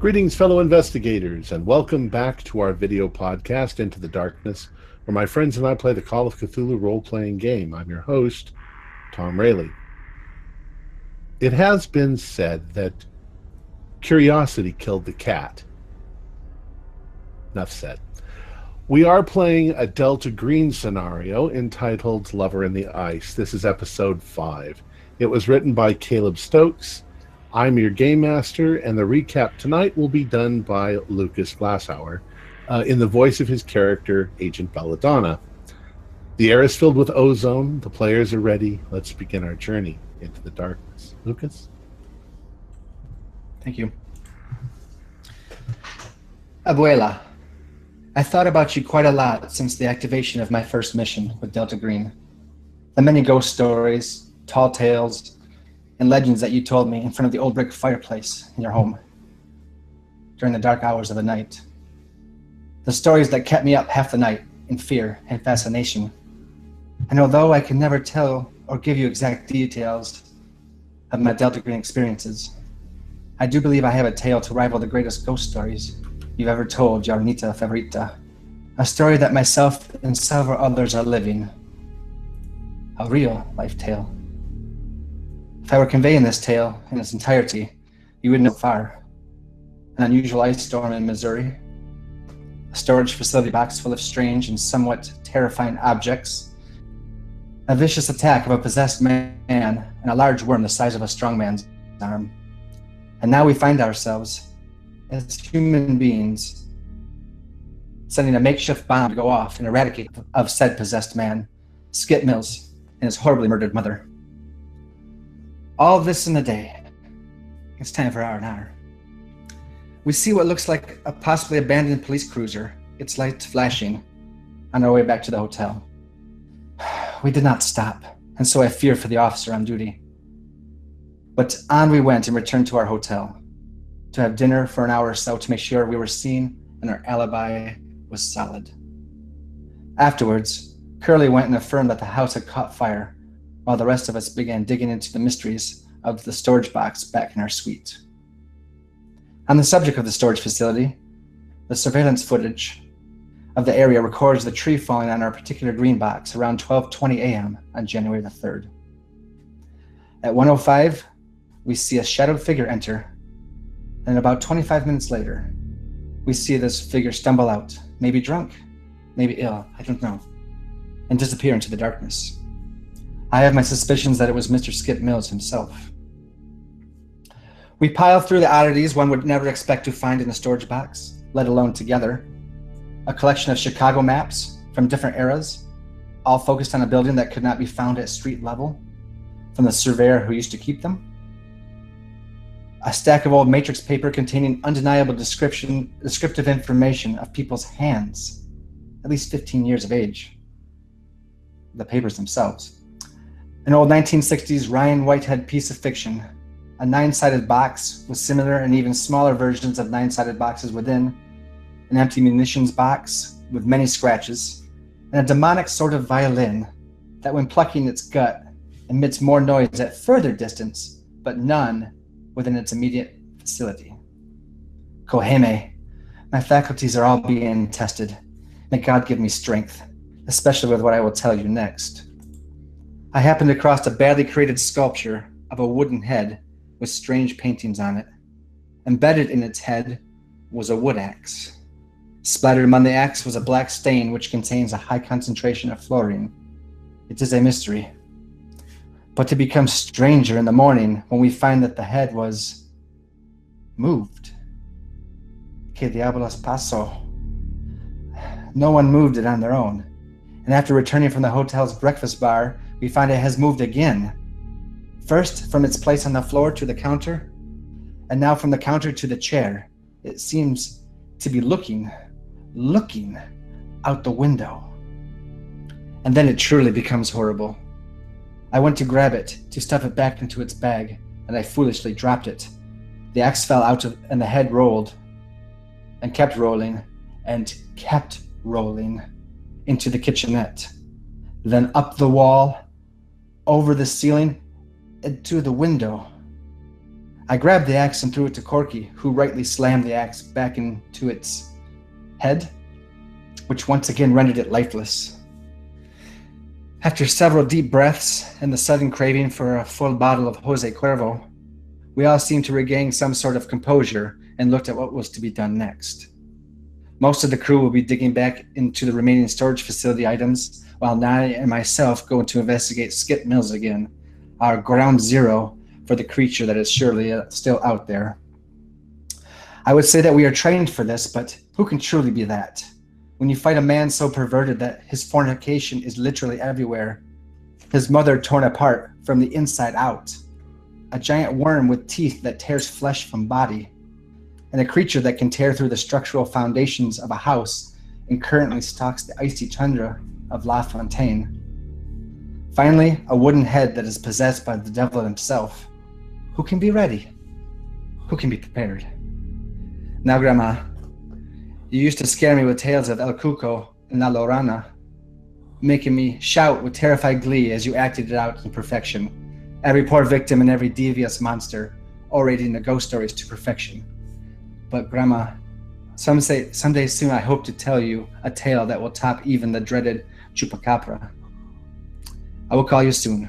Greetings, fellow investigators, and welcome back to our video podcast, Into the Darkness, where my friends and I play the Call of Cthulhu role-playing game. I'm your host, Tom Rayleigh. It has been said that curiosity killed the cat. Enough said. We are playing a Delta Green scenario entitled Lover in the Ice. This is episode 5. It was written by Caleb Stokes. I'm your game master, and the recap tonight will be done by Lucas Glassauer in the voice of his character, Agent Belladonna. The air is filled with ozone. The players are ready. Let's begin our journey into the darkness. Lucas? Thank you. Abuela, I thought about you quite a lot since the activation of my first mission with Delta Green. The many ghost stories, tall tales, and legends that you told me in front of the old brick fireplace in your home during the dark hours of the night. The stories that kept me up half the night in fear and fascination. And although I can never tell or give you exact details of my Delta Green experiences, I do believe I have a tale to rival the greatest ghost stories you've ever told, Yarnita Favorita. A story that myself and several others are living. A real life tale. If I were conveying this tale in its entirety, you would know far. An unusual ice storm in Missouri, a storage facility box full of strange and somewhat terrifying objects, a vicious attack of a possessed man, and a large worm the size of a strong man's arm. And now we find ourselves, as human beings, sending a makeshift bomb to go off and eradicate of said possessed man, Skip Mills, and his horribly murdered mother. All this in a day. It's time for R&R. We see what looks like a possibly abandoned police cruiser, its lights flashing, on our way back to the hotel. We did not stop, and so I fear for the officer on duty. But on we went and returned to our hotel to have dinner for an hour or so to make sure we were seen and our alibi was solid. Afterwards, Curly went and affirmed that the house had caught fire, while the rest of us began digging into the mysteries of the storage box back in our suite. On the subject of the storage facility, the surveillance footage of the area records the tree falling on our particular green box around 12:20 a.m. on January the 3rd. At 1:05, we see a shadowed figure enter, and about 25 minutes later, we see this figure stumble out, maybe drunk, maybe ill, I don't know, and disappear into the darkness. I have my suspicions that it was Mr. Skip Mills himself. We pile through the oddities one would never expect to find in a storage box, let alone together. A collection of Chicago maps from different eras, all focused on a building that could not be found at street level, from the surveyor who used to keep them. A stack of old matrix paper containing undeniable descriptive information of people's hands, at least 15 years of age. The papers themselves. An old 1960s Ryan Whitehead piece of fiction, a 9-sided box with similar and even smaller versions of 9-sided boxes within, an empty munitions box with many scratches, and a demonic sort of violin that when plucking its gut emits more noise at further distance, but none within its immediate vicinity. Koheme, my faculties are all being tested. May God give me strength, especially with what I will tell you next. I happened across a badly created sculpture of a wooden head with strange paintings on it. Embedded in its head was a wood axe. Splattered among the axe was a black stain which contains a high concentration of fluorine. It is a mystery. But to become stranger in the morning when we find that the head was moved. Que diablos pasó? No one moved it on their own. And after returning from the hotel's breakfast bar, we find it has moved again. First from its place on the floor to the counter, and now from the counter to the chair. It seems to be looking out the window. And then it truly becomes horrible. I went to grab it, to stuff it back into its bag, and I foolishly dropped it. The axe fell out and the head rolled, and kept rolling, into the kitchenette. Then up the wall, over the ceiling, and to the window. I grabbed the axe and threw it to Corky, who rightly slammed the axe back into its head, which once again rendered it lifeless. After several deep breaths and the sudden craving for a full bottle of Jose Cuervo, we all seemed to regain some sort of composure and looked at what was to be done next. Most of the crew will be digging back into the remaining storage facility items, while Nai and myself go to investigate Skip Mills again, our ground zero for the creature that is surely still out there. I would say that we are trained for this, but who can truly be that? When you fight a man so perverted that his fornication is literally everywhere, his mother torn apart from the inside out, a giant worm with teeth that tears flesh from body, and a creature that can tear through the structural foundations of a house and currently stalks the icy tundra of La Fontaine. Finally, a wooden head that is possessed by the devil himself. Who can be ready? Who can be prepared? Now, Grandma, you used to scare me with tales of El Cuco and La Lorana, making me shout with terrified glee as you acted it out in perfection. Every poor victim and every devious monster, orating the ghost stories to perfection. But Grandma, someday soon I hope to tell you a tale that will top even the dreaded Chupacabra. I will call you soon.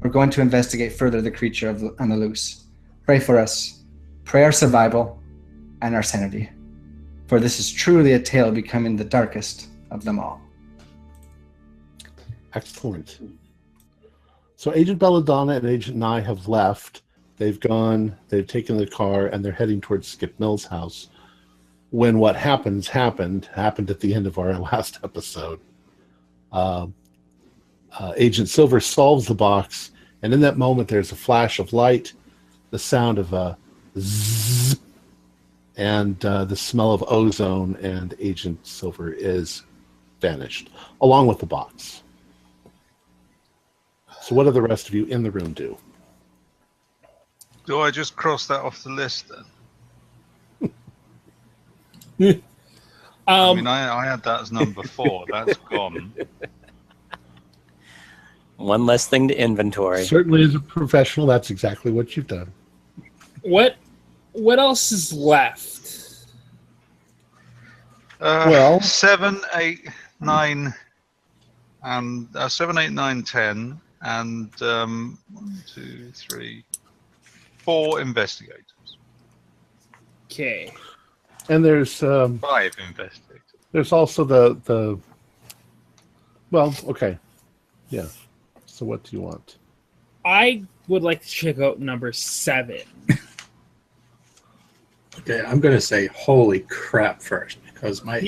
We're going to investigate further the creature on the loose. Pray for us. Pray our survival and our sanity. For this is truly a tale becoming the darkest of them all. Excellent. So Agent Belladonna and Agent Nye have left. They've gone, they've taken the car, and they're heading towards Skip Mills' house. When what happened at the end of our last episode. Agent Silver solves the box, and in that moment there's a flash of light, the sound of a zzz, and the smell of ozone, and Agent Silver is vanished, along with the box. So what do the rest of you in the room do? Do I just cross that off the list then? I mean, I had that as number 4. That's gone. One less thing to inventory. Certainly, as a professional, that's exactly what you've done. What else is left? Well, 7, 8, 9, and 7, 8, 9, 10, and 1, 2, 3, 4 investigators. Okay. And there's 5 investigators. There's also the. Well, okay, yeah. So what do you want? I would like to check out number 7. Okay, I'm going to say holy crap first because my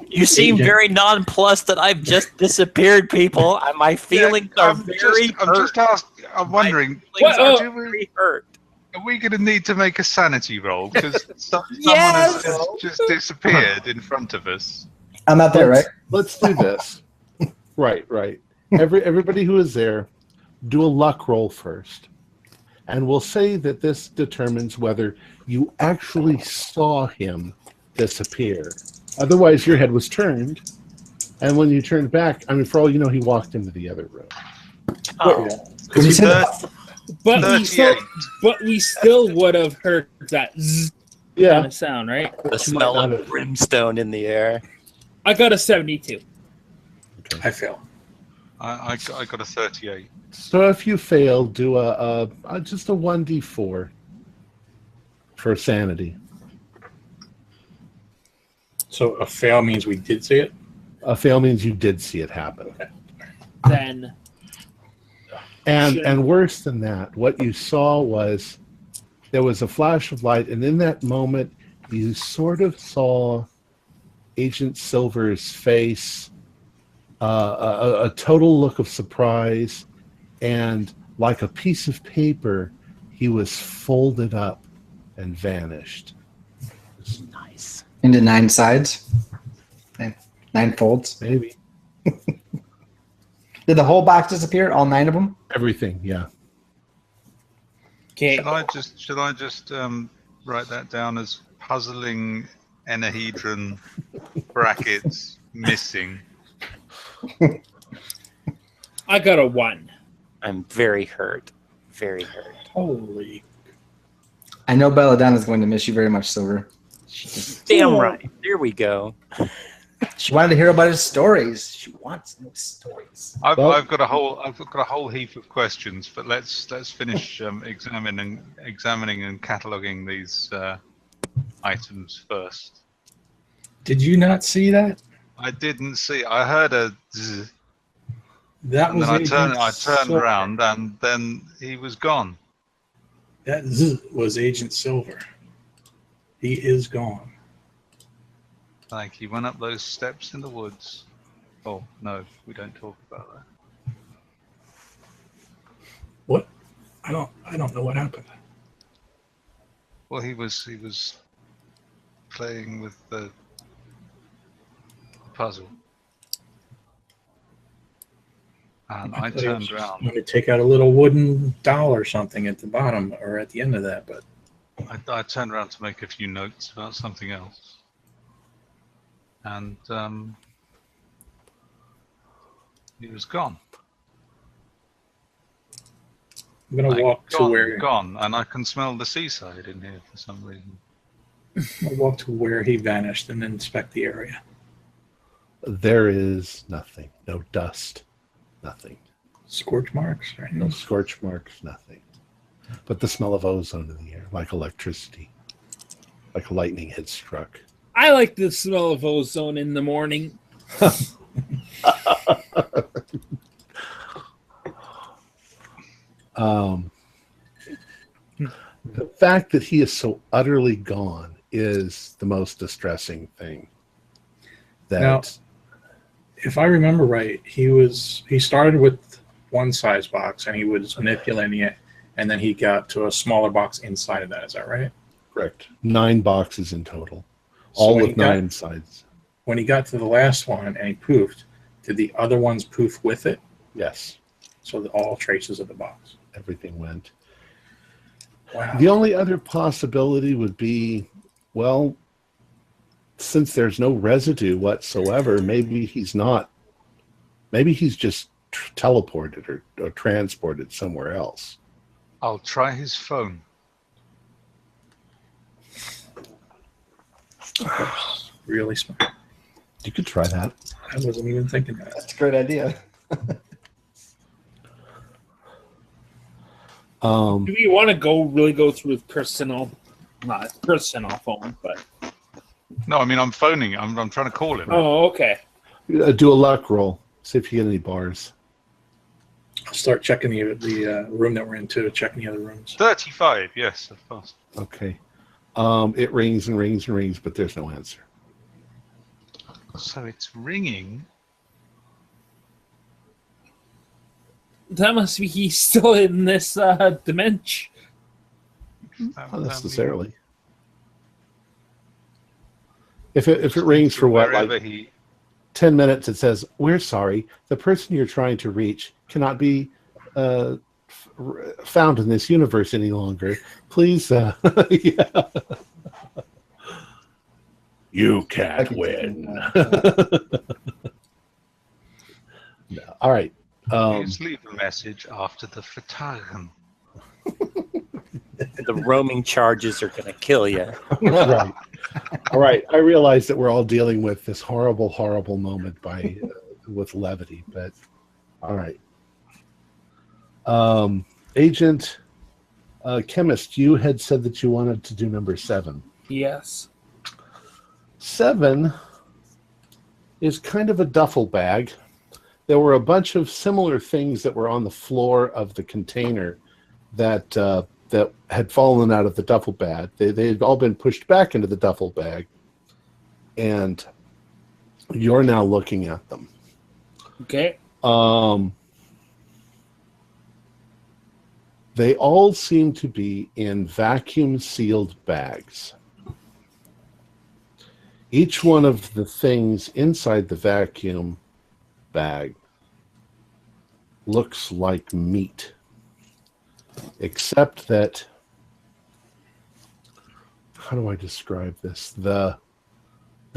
You seem very nonplussed that I've just disappeared, people. My feelings are very hurt. I'm wondering, hurt. are we going to need to make a sanity roll because someone has just disappeared in front of us? I'm not there, right? Let's do this. Right. Everybody who is there, do a luck roll first. And we'll say that this determines whether you actually saw him disappear. Otherwise, your head was turned. And when you turned back, I mean, for all you know, he walked into the other room. Oh. But we still would have heard that zzz kind of sound, right? The smell of brimstone in the air. I got a 72. Okay. I fail. I got a 38. So if you fail, do just a 1d4 for sanity. So a fail means we did see it? A fail means you did see it happen. Then. And worse than that, what you saw was there was a flash of light, and in that moment, you sort of saw Agent Silver's face, a total look of surprise, and like a piece of paper, he was folded up and vanished. Nice. Into 9 sides? 9 folds? Maybe. Did the whole box disappear? All 9 of them? Everything, yeah. Okay. Should I just write that down as puzzling enahedron brackets missing? I got a 1. I'm very hurt. Very hurt. Holy. I know Belladonna's going to miss you very much, Silver. Damn right. There we go. She wanted to hear about his stories. She wants no stories. I've got a whole heap of questions, but let's finish examining and cataloging these items first. Did you not see that? I didn't see. I heard a zzz, That and was then Agent I turned Silver. around, and then he was gone. That zzz was Agent Silver. He is gone. Like he went up those steps in the woods. Oh no, we don't talk about that. What? I don't know what happened. Well, he was playing with the puzzle, and I thought he was turned just around. going to take out a little wooden doll or something at the bottom or at the end of that, but I turned around to make a few notes about something else, and he was gone. I'm going to walk to where gone, and I can smell the seaside in here for some reason. I'll walk to where he vanished and inspect the area. There is nothing. No dust. Nothing. Scorch marks? Right? No scorch marks. Nothing. But the smell of ozone in the air, like electricity. Like lightning had struck. I like the smell of ozone in the morning. The fact that he is so utterly gone is the most distressing thing. Now, if I remember right, he started with one size box and he was manipulating it, and then he got to a smaller box inside of that. Is that right? Correct. 9 boxes in total, all with 9 sides. When he got to the last one and he poofed, did the other ones poof with it? Yes. So all traces of the box. Everything went. Wow. The only other possibility would be, well, since there's no residue whatsoever, maybe he's just teleported or transported somewhere else. I'll try his phone. Really smart. You could try that. I wasn't even thinking that. That's a great idea. Do we want to really go through his personal, not personal phone, but No, I mean I'm phoning. I'm trying to call him. oh, okay. Do a luck roll. See if you get any bars. I'll start checking the room that we're in too, checking the other rooms. 35. Yes, I've passed. Okay. It rings and rings and rings, but there's no answer. So it's ringing. That must be he's still in this dimension. Not necessarily. If it rings for what, like 10 minutes, it says, "We're sorry. The person you're trying to reach cannot be found in this universe any longer. Please, yeah. You can't win." No. All right. Please leave a message after the vertagen. The roaming charges are going to kill you. Right. All right. I realize that we're all dealing with this horrible, horrible moment with levity, but all right. Agent Chemist, you had said that you wanted to do number 7. Yes. 7 is kind of a duffel bag. There were a bunch of similar things that were on the floor of the container that had fallen out of the duffel bag. They had all been pushed back into the duffel bag, and you're now looking at them. Okay. They all seem to be in vacuum-sealed bags. Each one of the things inside the vacuum bag looks like meat, except that, how do I describe this? The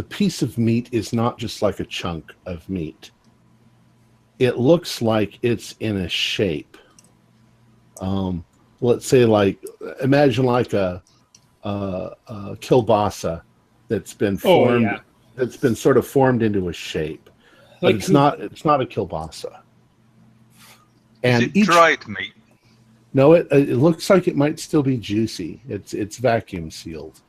piece of meat is not just like a chunk of meat. It looks like it's in a shape. Let's say, like, imagine like a kielbasa that's been Oh, formed. yeah. That's been sort of formed into a shape, but Like it's who- not. It's not a kielbasa. Is And it dried meat? No, it looks like it might still be juicy. It's vacuum sealed.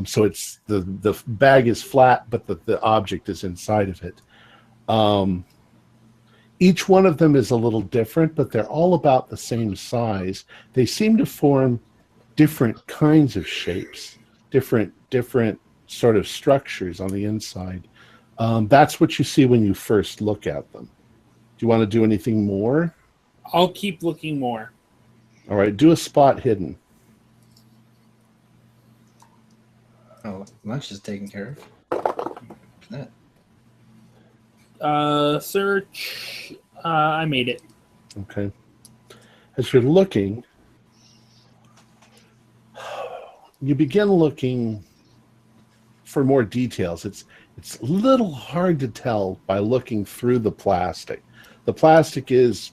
So it's the bag is flat, but the object is inside of it. Each one of them is a little different, but they're all about the same size. They seem to form different kinds of shapes, different sort of structures on the inside. That's what you see when you first look at them. Do you want to do anything more? I'll keep looking more. All right, do a spot hidden. Oh, lunch is taken care of. Search. I made it. Okay. As you're looking, you begin looking for more details. It's a little hard to tell by looking through the plastic. The plastic is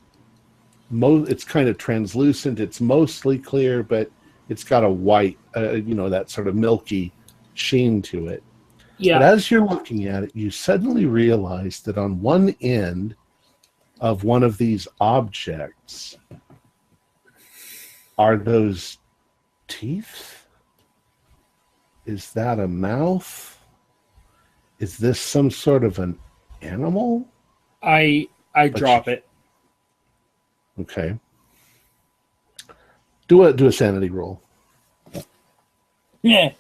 it's kind of translucent. It's mostly clear, but it's got a white, that sort of milky sheen to it. Yeah. But as you're looking at it, you suddenly realize that on one end of one of these objects are those teeth. Is that a mouth? Is this some sort of an animal? I drop it. Okay. Do a sanity roll. Yeah.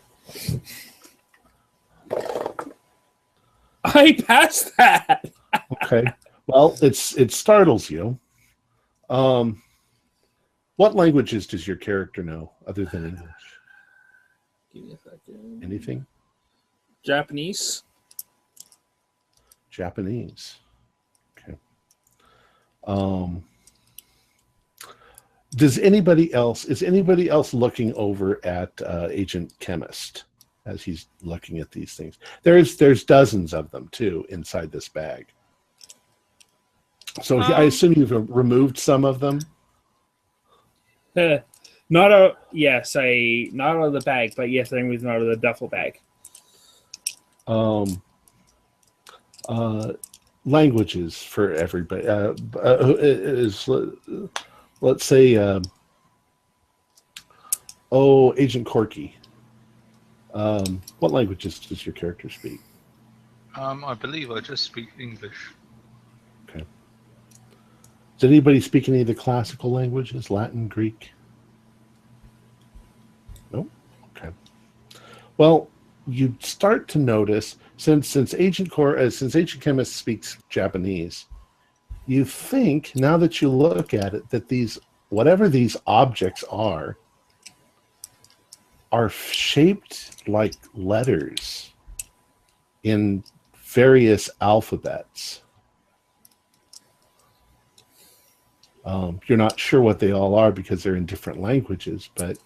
I passed that. Okay. Well, it startles you. What languages does your character know other than English? Give me a second. Anything? Japanese. Japanese. Okay. Is anybody else looking over at Agent Chemist as he's looking at these things? There's dozens of them too inside this bag. So I assume you've removed some of them. Not out of the bag, but yes, I removed them out of the duffel bag. Languages for everybody. Let's say, Agent Corky. What languages does your character speak? I believe I just speak English. Okay. Does anybody speak any of the classical languages? Latin, Greek? No? Okay. Well, you start to notice, since Agent Chemist speaks Japanese, you think, now that you look at it, that whatever these objects are shaped like letters in various alphabets. You're not sure what they all are because they're in different languages, but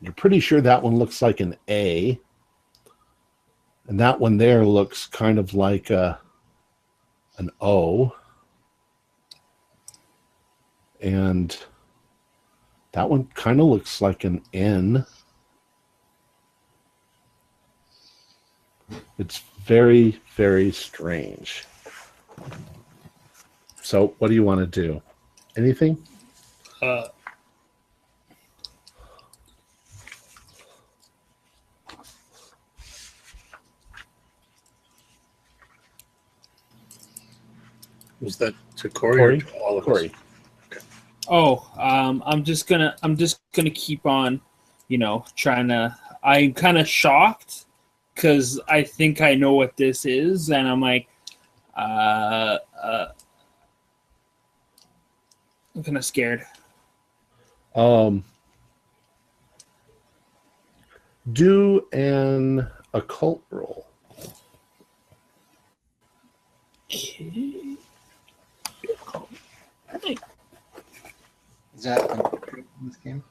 you're pretty sure that one looks like an A, and that one there looks kind of like an O, and that one kind of looks like an N. It's very, very strange. So what do you want to do? Anything? Was that to Corey or to all of Corey. us? Okay. Oh, I'm just gonna keep on, trying to. I'm kind of shocked because I think I know what this is, and I'm like, I'm kind of scared. Do an occult roll. Okay. Is that in this game?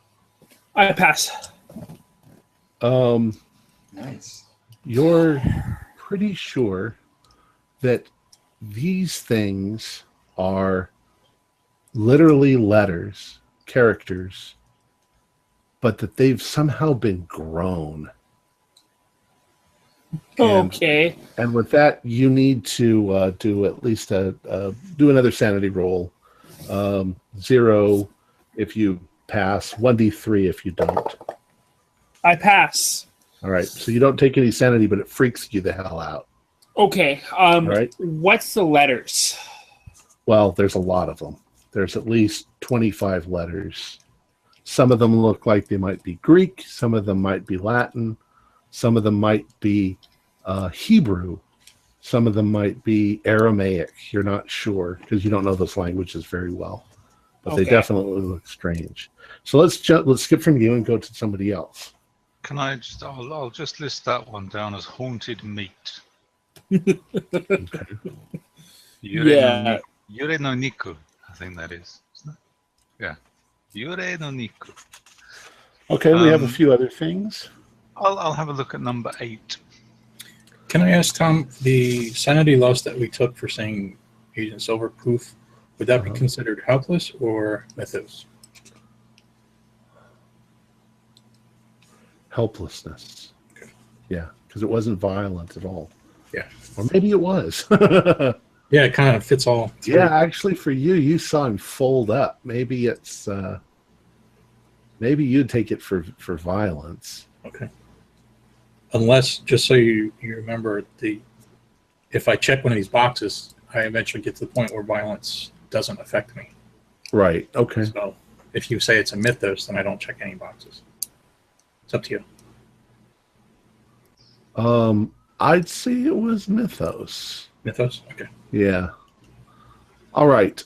I pass. Nice. You're pretty sure that these things are literally letters, characters, but that they've somehow been grown. And, Okay. And with that, you need to do at least do another sanity roll. 0 if you pass, 1d3 if you don't. I pass. All right, so you don't take any sanity, but it freaks you the hell out. Okay. Right. What's the letters? Well, there's a lot of them. There's at least 25 letters. Some of them look like they might be Greek. Some of them might be Latin. Some of them might be Hebrew. Some of them might be Aramaic. You're not sure because you don't know those languages very well. But Okay. they definitely look strange. So let's skip from you and go to somebody else. Can I just? I'll just list that one down as haunted meat. Okay. Yeah. Yure no niku, I think that is. Isn't it? Yeah. Yure no niku. Okay, we have a few other things. I'll have a look at number 8. Can I ask Tom, the sanity loss that we took for saying Agent Silverproof, would that be considered helpless or mythos? Helplessness. Okay. Yeah, because it wasn't violent at all. Yeah. Or maybe it was. Yeah, it kind of fits all. Through. Yeah, actually, for you saw him fold up. Maybe it's maybe you'd take it for violence. Okay. Unless, just so you remember, if I check one of these boxes, I eventually get to the point where violence doesn't affect me. Right. Okay. So if you say it's a mythos, then I don't check any boxes. It's up to you. I'd say it was mythos. Mythos? Okay. Yeah. All right.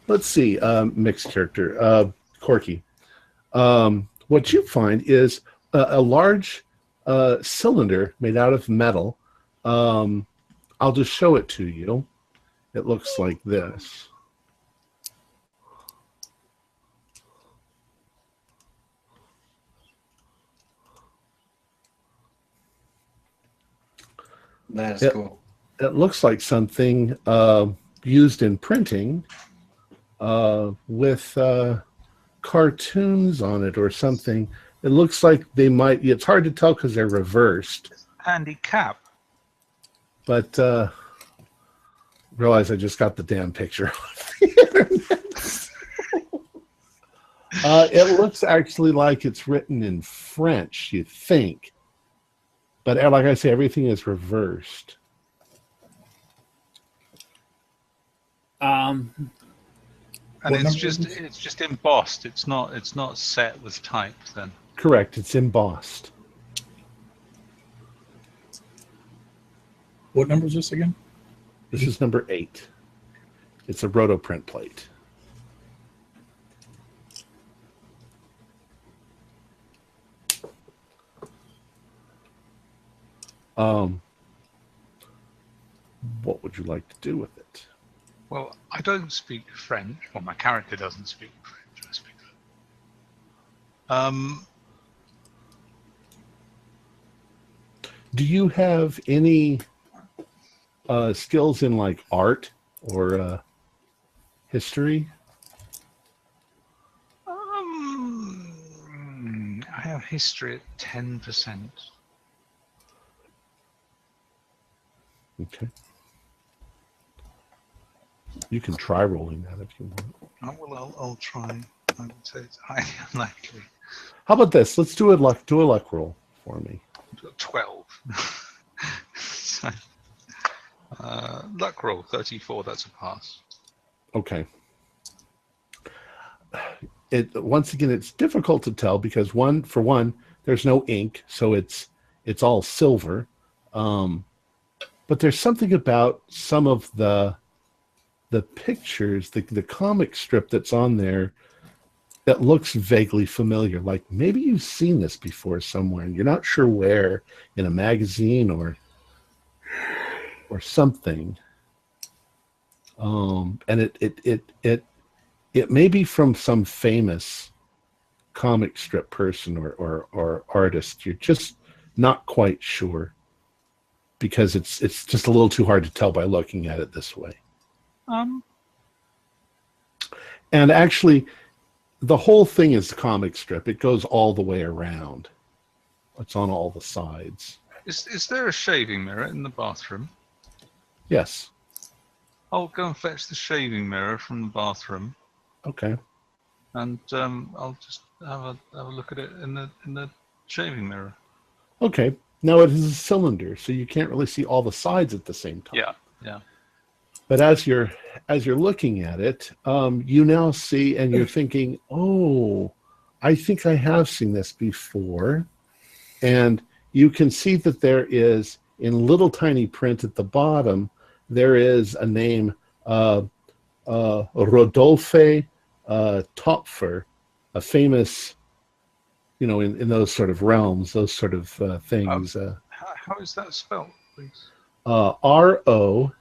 Let's see. Mixed character. Corky. What you find is a large cylinder made out of metal. I'll just show it to you. It looks like this. That is cool. It looks like something used in printing with cartoons on it or something. It looks like they might. It's hard to tell because they're reversed. Handy cap. But realize I just got the damn picture off the internet. It looks actually like it's written in French, you think. But like I say, everything is reversed. And it's just embossed. It's not set with type then. Correct. It's embossed. What number is this again? This is number 8. It's a rotoprint plate. What would you like to do with it? Well, I don't speak French. Well, my character doesn't speak French. I speak. Do you have any skills in like art or history? I have history at 10%. Okay. You can try rolling that if you want. Oh, well, I'll try. I would say it's highly unlikely. How about this? Let's do a luck roll for me. 12. So, luck roll 34. That's a pass. Okay. Once again, it's difficult to tell because for one, there's no ink, so it's all silver. But there's something about some of the pictures, the comic strip that's on there that looks vaguely familiar. Like maybe you've seen this before somewhere and you're not sure where, in a magazine or something. And it may be from some famous comic strip person or artist. You're just not quite sure because it's just a little too hard to tell by looking at it this way. And actually, the whole thing is a comic strip. It goes all the way around. It's on all the sides. Is there a shaving mirror in the bathroom? Yes. I'll go and fetch the shaving mirror from the bathroom, Okay. and I'll just have a look at it in the shaving mirror. Okay. Now it is a cylinder, so you can't really see all the sides at the same time. Yeah. But as you're looking at it, you now see, and you're thinking, "Oh, I think I have seen this before," and you can see that there is, in little tiny print at the bottom, there is a name, Rodolphe Topfer, a famous, in those sort of realms, those sort of things. How is that spelled, please? Rodolphe,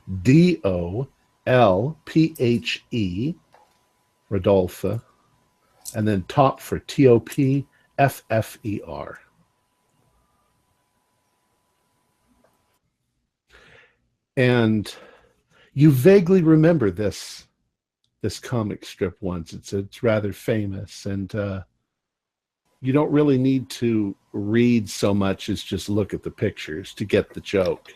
Rodolphe, and then Topfer, Topffer. And you vaguely remember this comic strip once. It's rather famous, and you don't really need to read so much as just look at the pictures to get the joke.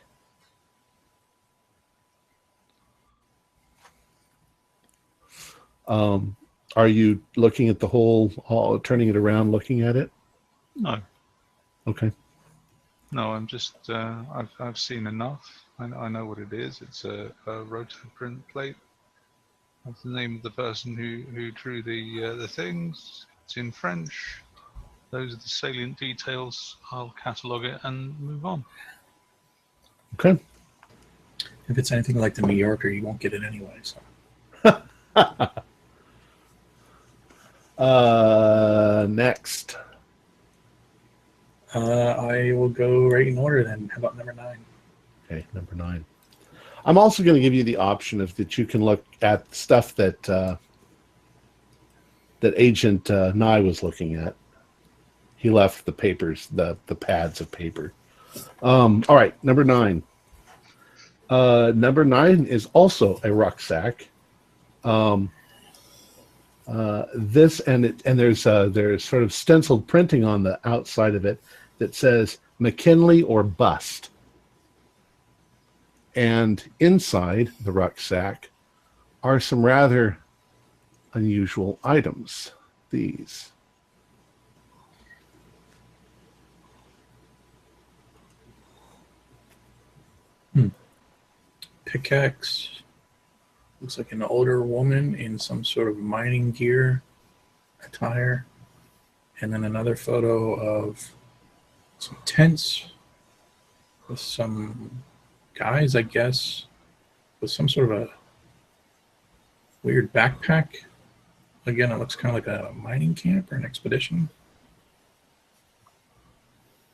Are you looking at the whole, turning it around, looking at it? No. Okay. No, I'm just I've seen enough. I know what it is. It's a rotoprint plate. That's the name of the person who drew the things. It's in French. Those are the salient details. I'll catalogue it and move on. Okay. If it's anything like the New Yorker, you won't get it anyway. So. Next. I will go right in order then. How about number 9? Okay, number 9. I'm also going to give you the option that you can look at stuff that that Agent Nye was looking at. He left the papers, the pads of paper. All right, number 9. Number 9 is also a rucksack. This and there's sort of stenciled printing on the outside of it that says McKinley or bust. And inside the rucksack are some rather unusual items. These. Pickaxe. Looks like an older woman in some sort of mining gear attire. And then another photo of some tents with some guys, I guess, with some sort of a weird backpack. Again, it looks kind of like a mining camp or an expedition.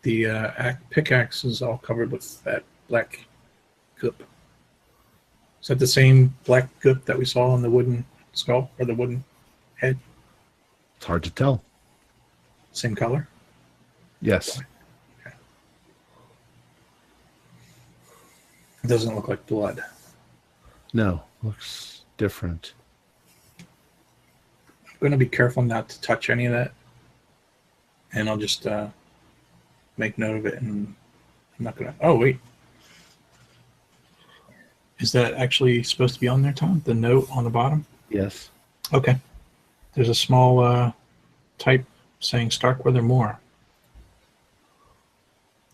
The pickaxe is all covered with that black goop. Is that the same black goop that we saw on the wooden skull or the wooden head? It's hard to tell. Same color? Yes. Okay. It doesn't look like blood. No, looks different. I'm going to be careful not to touch any of that. And I'll just make note of it. And I'm not going to... Oh, wait. Is that actually supposed to be on there, Tom? The note on the bottom? Yes. Okay. There's a small type saying Starkweather Moore.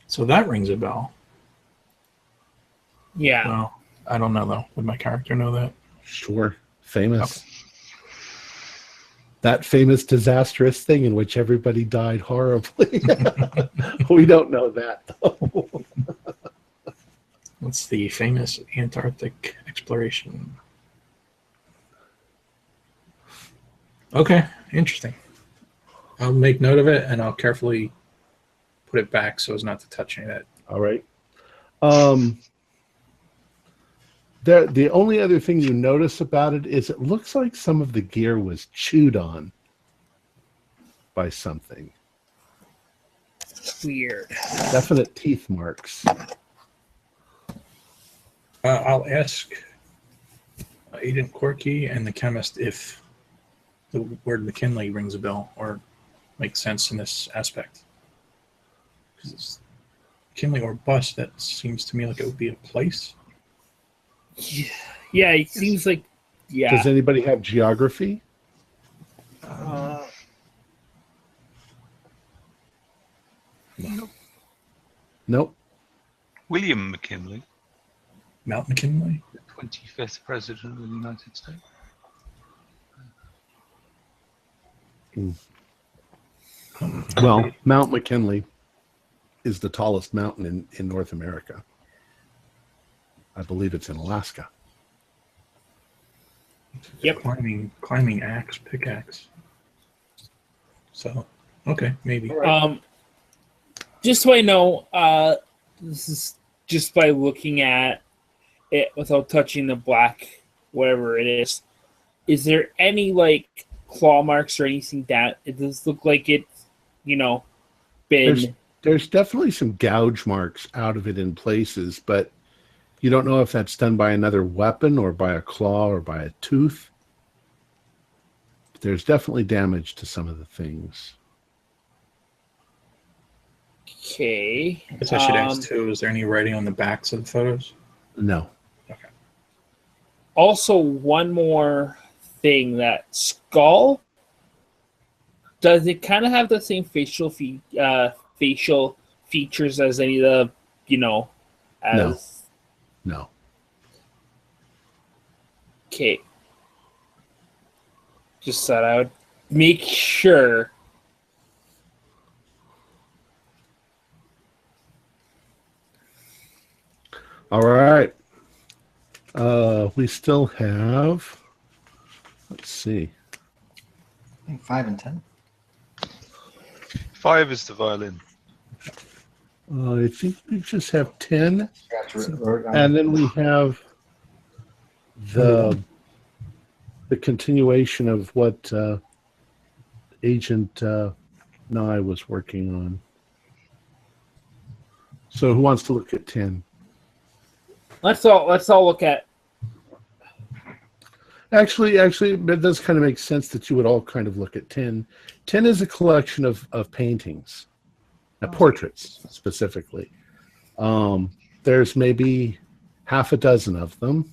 So that rings a bell. Yeah. Well, I don't know, though. Would my character know that? Sure. Famous. Okay. That famous disastrous thing in which everybody died horribly. We don't know that, though. What's the famous Antarctic exploration? Okay, interesting. I'll make note of it, and I'll carefully put it back so as not to touch any of that. All right. The only other thing you notice about it is it looks like some of the gear was chewed on by something. Weird. Definite teeth marks. I'll ask Agent Corky and the chemist if the word McKinley rings a bell or makes sense in this aspect. Because McKinley or bust, that seems to me like it would be a place. Yeah, it seems like. Yeah. Does anybody have geography? Nope. William McKinley, Mount McKinley? the 25th President of the United States. Well, Mount McKinley is the tallest mountain in North America. I believe it's in Alaska. Yep. Climbing axe, pickaxe. So, okay, maybe. Just so I know, this is just by looking at it without touching the black, whatever it is. Is there any like claw marks or anything that it does look like it, been? There's definitely some gouge marks out of it in places, but you don't know if that's done by another weapon or by a claw or by a tooth. There's definitely damage to some of the things. Okay. I guess I should ask too, is there any writing on the backs of the photos? No. Okay. Also, one more thing, that skull, does it kind of have the same facial features as any of the, as... No. Okay. Just thought I would make sure. All right. We still have, let's see. I think 5 and 10. 5 is the violin. I think we just have 10. Gotcha. And then we have the continuation of what Agent Nye was working on. So who wants to look at 10? Let's all look at. Actually, it does kind of make sense that you would all kind of look at 10. 10 is a collection of paintings, portraits specifically. There's maybe half a dozen of them.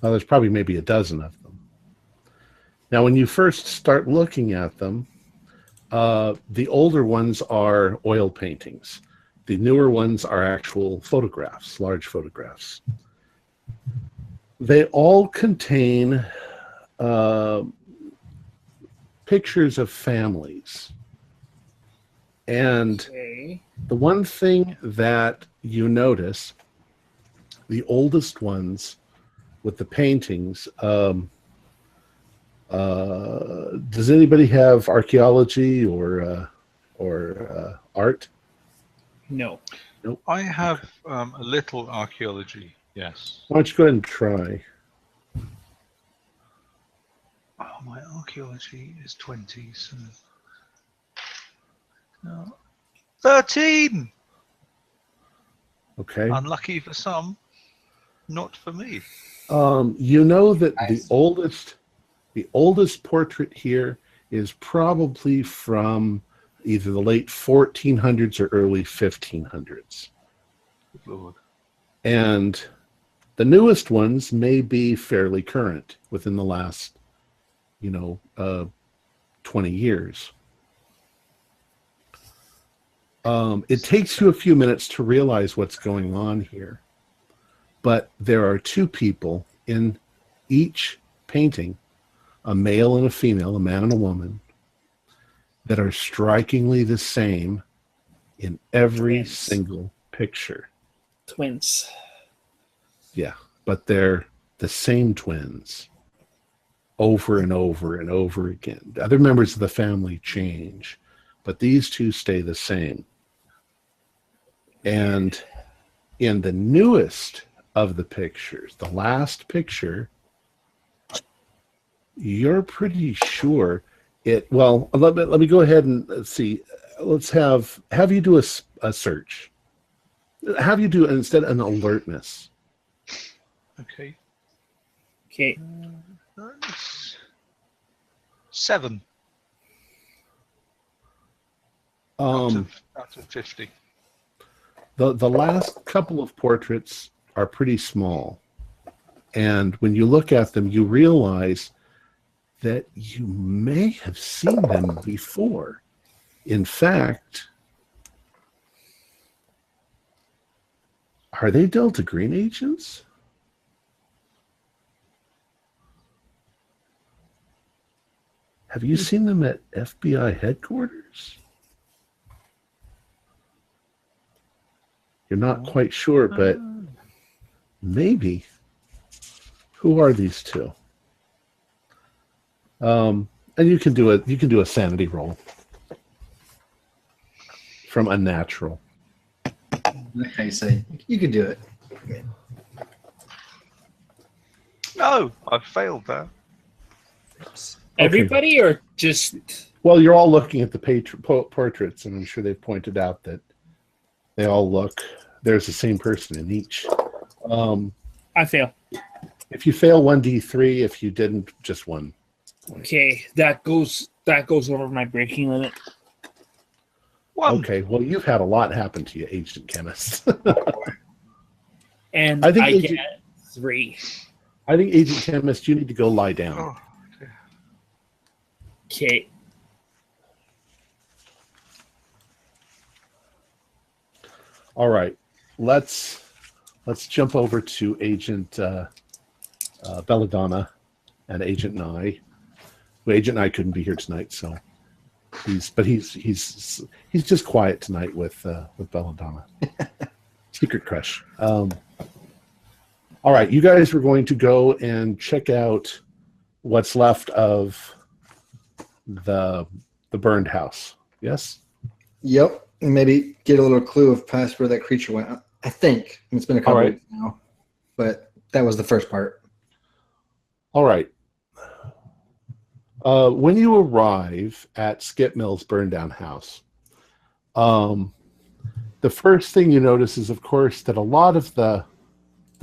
There's probably maybe a dozen of them. Now, when you first start looking at them, the older ones are oil paintings. The newer ones are actual photographs, large photographs. They all contain pictures of families. And the one thing that you notice, the oldest ones with the paintings, does anybody have archaeology or art? No. Nope. I have a little archaeology, yes. Why don't you go ahead and try? Oh, my archaeology is 20, so... No. 13! Okay. Unlucky for some, not for me. You know that the oldest portrait here is probably from either the late 1400s or early 1500s. Good Lord. And the newest ones may be fairly current within the last, 20 years. It takes you a few minutes to realize what's going on here. But there are two people in each painting, a male and a female, a man and a woman, that are strikingly the same in every single picture. Twins. Yeah, but they're the same twins over and over and over again. The other members of the family change, but these two stay the same. And in the newest of the pictures, the last picture, you're pretty sure well, let me go ahead and see. Let's have you do a search. Have you do instead an alertness. Okay. Okay. 7 out of 50. The last couple of portraits are pretty small. And when you look at them, you realize that you may have seen them before. In fact, are they Delta Green agents? Have you seen them at FBI headquarters? You're not quite sure, but maybe. Who are these two? And you can do a sanity roll from unnatural. I say you can do it. No, I failed that. Everybody, or just? Well, you're all looking at the portraits, and I'm sure they've pointed out that they all look. There's the same person in each. I fail. If you fail 1d3, if you didn't, just 1. Okay, that goes over my breaking limit. 1. Okay, well, you've had a lot happen to you, Agent Chemist. And I think I get 3. I think, Agent Chemist, you need to go lie down. Oh, Okay. All right, let's jump over to Agent Belladonna and Agent Nye. Well, Agent Nye couldn't be here tonight, so he's just quiet tonight with Belladonna. Secret crush. All right, you guys were going to go and check out what's left of the burned house. Yes. Yep. And maybe get a little clue of past where that creature went. I think it's been a couple weeks now, but that was the first part. All right. When you arrive at Skip Mill's burned down house, the first thing you notice is, of course, that a lot of the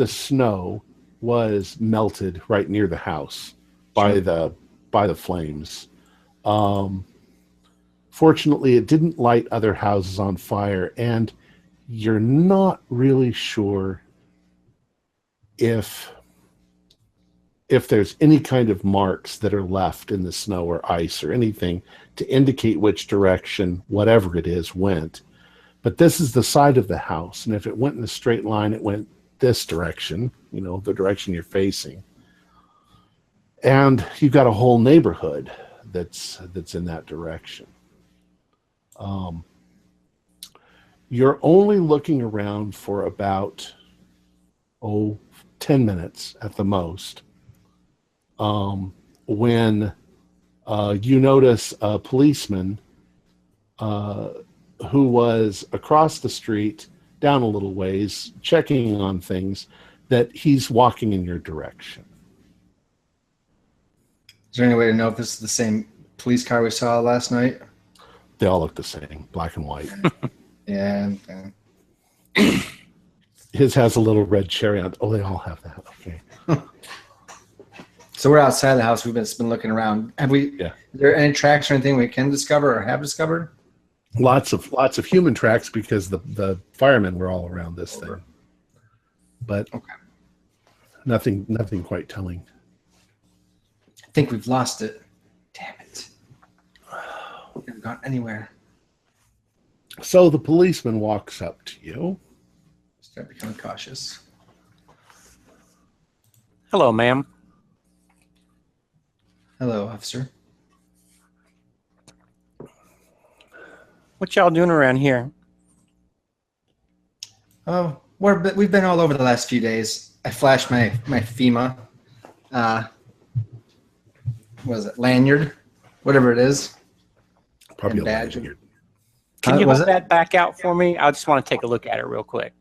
snow was melted right near the house by the flames. Fortunately, it didn't light other houses on fire, and you're not really sure if there's any kind of marks that are left in the snow or ice or anything to indicate which direction whatever it is went. But this is the side of the house, and if it went in a straight line, it went this direction, the direction you're facing. And you've got a whole neighborhood that's in that direction. You're only looking around for about 10 minutes at the most, when you notice a policeman who was across the street, down a little ways, checking on things, that he's walking in your direction. Is there any way to know if this is the same police car we saw last night? They all look the same, black and white. Yeah. His has a little red cherry on it. Oh, they all have that. Okay. So we're outside the house. We've been looking around. Have we? Yeah. Is there any tracks or anything we can discover or have discovered? Lots of human tracks, because the firemen were all around this thing. But nothing quite telling. I think we've lost it. Damn it. We haven't gone anywhere. So the policeman walks up to you. Start becoming cautious. Hello, ma'am. Hello, officer. What y'all doing around here? Oh, we've been all over the last few days. I flashed my FEMA, what is it, lanyard, whatever it is. Probably a badge. lanyard. Can you was hold that back out for me? I just want to take a look at it real quick.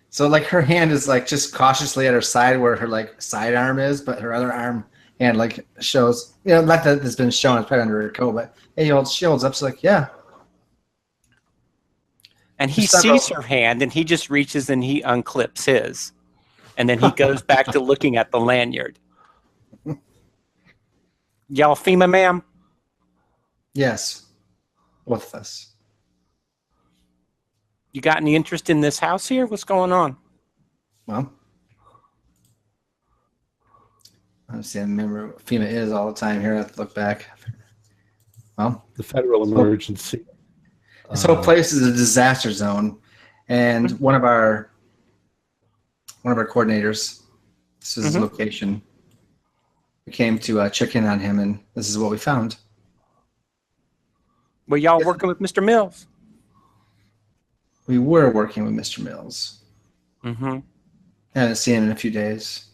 So like her hand is like just cautiously at her side where her like sidearm is, but her other arm hand like shows, not that it's been shown, it's probably under her coat, but hey, she holds up, she's like, yeah. And he sees her hand, and he just reaches and he unclips his. And then he goes back to looking at the lanyard. Y'all FEMA, ma'am? Yes, both of us. You got any interest in this house here? What's going on? Well, honestly, I remember what FEMA is all the time here. I have to look back. Well, The federal emergency. this whole place is a disaster zone, and one of our coordinators, this is his location. We came to check in on him, and this is what we found. Were y'all working with Mr. Mills? We were working with Mr. Mills. Mm-hmm. I haven't seen him in a few days.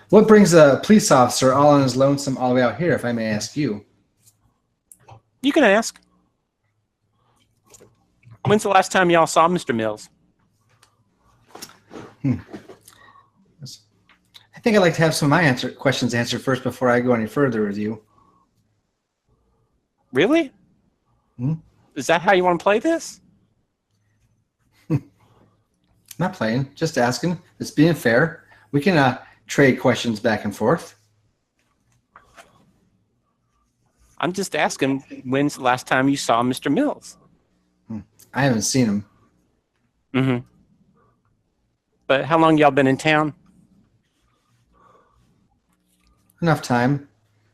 What brings a police officer all on his lonesome all the way out here, if I may ask you? You can ask. When's the last time y'all saw Mr. Mills? I think I'd like to have some of my questions answered first before I go any further with you. Really? Is that how you want to play this? Not playing, just asking. It's being fair. We can trade questions back and forth. I'm just asking, when's the last time you saw Mr. Mills? I haven't seen him. Mm-hmm. But how long y'all been in town? Enough time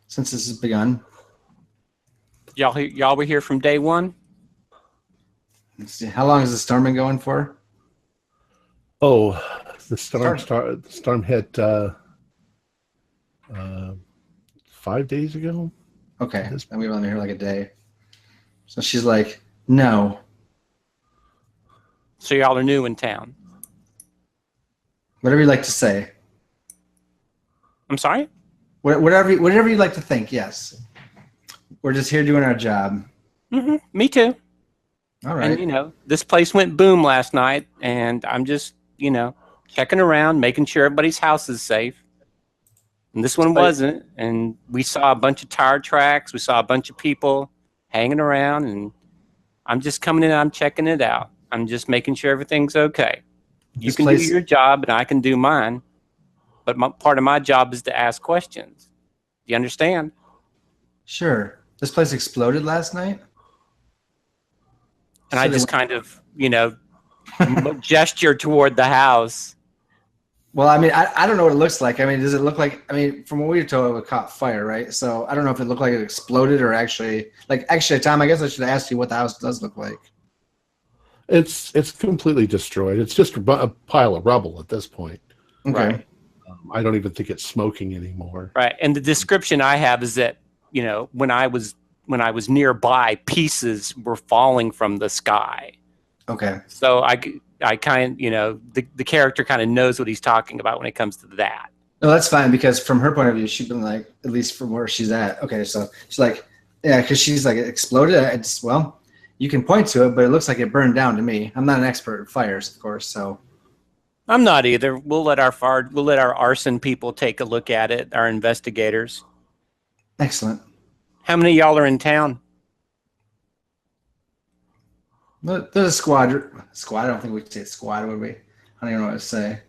since this has begun. Y'all were here from day one? Let's see. How long has the storm been going for? Oh, the storm hit 5 days ago. Okay, and we've only been here like a day. So she's like, no. So y'all are new in town? Whatever you like to say. I'm sorry? Whatever you'd like to think, yes. We're just here doing our job. Mm-hmm. Me too. All right. And, this place went boom last night, and I'm just, checking around, making sure everybody's house is safe. And this one wasn't. And we saw a bunch of tire tracks. We saw a bunch of people hanging around, and I'm just coming in and I'm checking it out. I'm just making sure everything's okay. You can do your job, and I can do mine. But part of my job is to ask questions. Do you understand? Sure. This place exploded last night? And I just kind of, gesture toward the house. Well, I mean, I don't know what it looks like. I mean, does it look like, from what we were told, it caught fire, right? So I don't know if it looked like it exploded or actually, Tom, I guess I should ask you what the house does look like. It's completely destroyed. It's just a pile of rubble at this point. Okay. Right. I don't even think it's smoking anymore. Right. And the description I have is that, when I was nearby, pieces were falling from the sky. Okay. So I kind of, the character kind of knows what he's talking about when it comes to that. No, that's fine, because from her point of view, she's been like, at least from where she's at. Okay, so she's like, yeah, because she's like, it exploded. You can point to it, but it looks like it burned down to me. I'm not an expert in fires, of course, so. I'm not either. We'll let our arson people take a look at it, our investigators. Excellent. How many of y'all are in town? There's a squad. I don't think we'd say squad, would we? I don't even know what to say.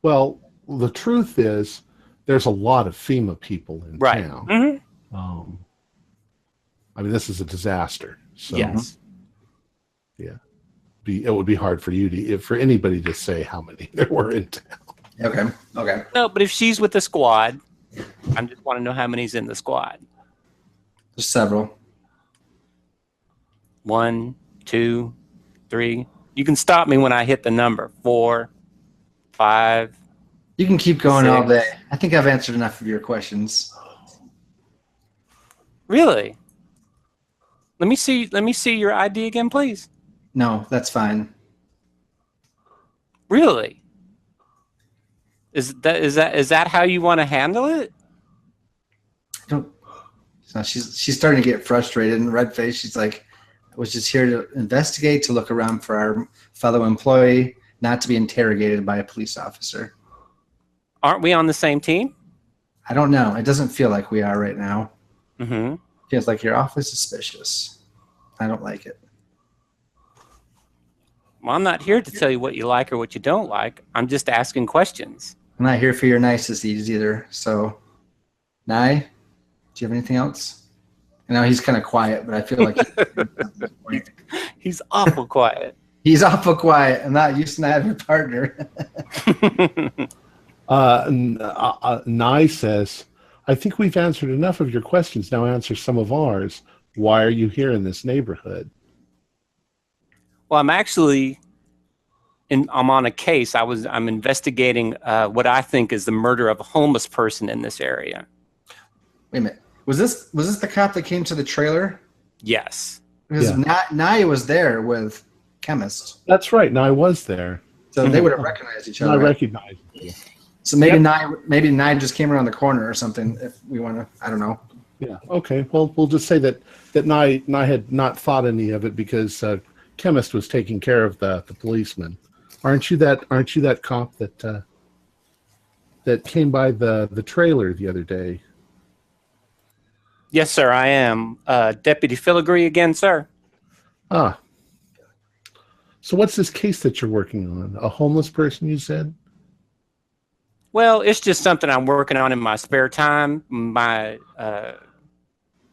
Well, the truth is, there's a lot of FEMA people in town. Mm-hmm. This is a disaster. So, yes. Yeah. It would be hard for for anybody to say how many there were in town. Okay. No, but if she's with the squad, I just want to know how many's in the squad. There's several. 1, 2, 3. You can stop me when I hit the number. 4, 5. You can keep going 6. all day. I think I've answered enough of your questions. Really? Let me see your ID again, please. No, that's fine. Really? Is that how you want to handle it? So she's starting to get frustrated and red faced. She's like, I was just here to investigate, to look around for our fellow employee, not to be interrogated by a police officer. Aren't we on the same team? I don't know. It doesn't feel like we are right now. Mm-hmm. Feels like you're awfully suspicious. I don't like it. Well, I'm not here to tell you what you like or what you don't like. I'm just asking questions. I'm not here for your niceties either. So, Nye, do you have anything else? I know he's kind of quiet, but I feel like he's awful quiet. He's awful quiet. I'm not used to not having a partner. Nye says, I think we've answered enough of your questions. Now answer some of ours. Why are you here in this neighborhood? Well, I'm actually I'm on a case. I'm investigating what I think is the murder of a homeless person in this area. Wait a minute. Was this the cop that came to the trailer? Yes. Because Nye was there with Chemist. That's right. Nye was there. So they would have recognized each other. I right? recognize you. So maybe Nye just came around the corner or something. If we want to, I don't know. Yeah. Okay. Well, we'll just say that Nye had not thought any of it because Chemist was taking care of the policeman. Aren't you that cop that came by the trailer the other day? Yes, sir, I am. Deputy Filigree again, sir. Ah. So what's this case that you're working on? A homeless person, you said? Well, it's just something I'm working on in my spare time. My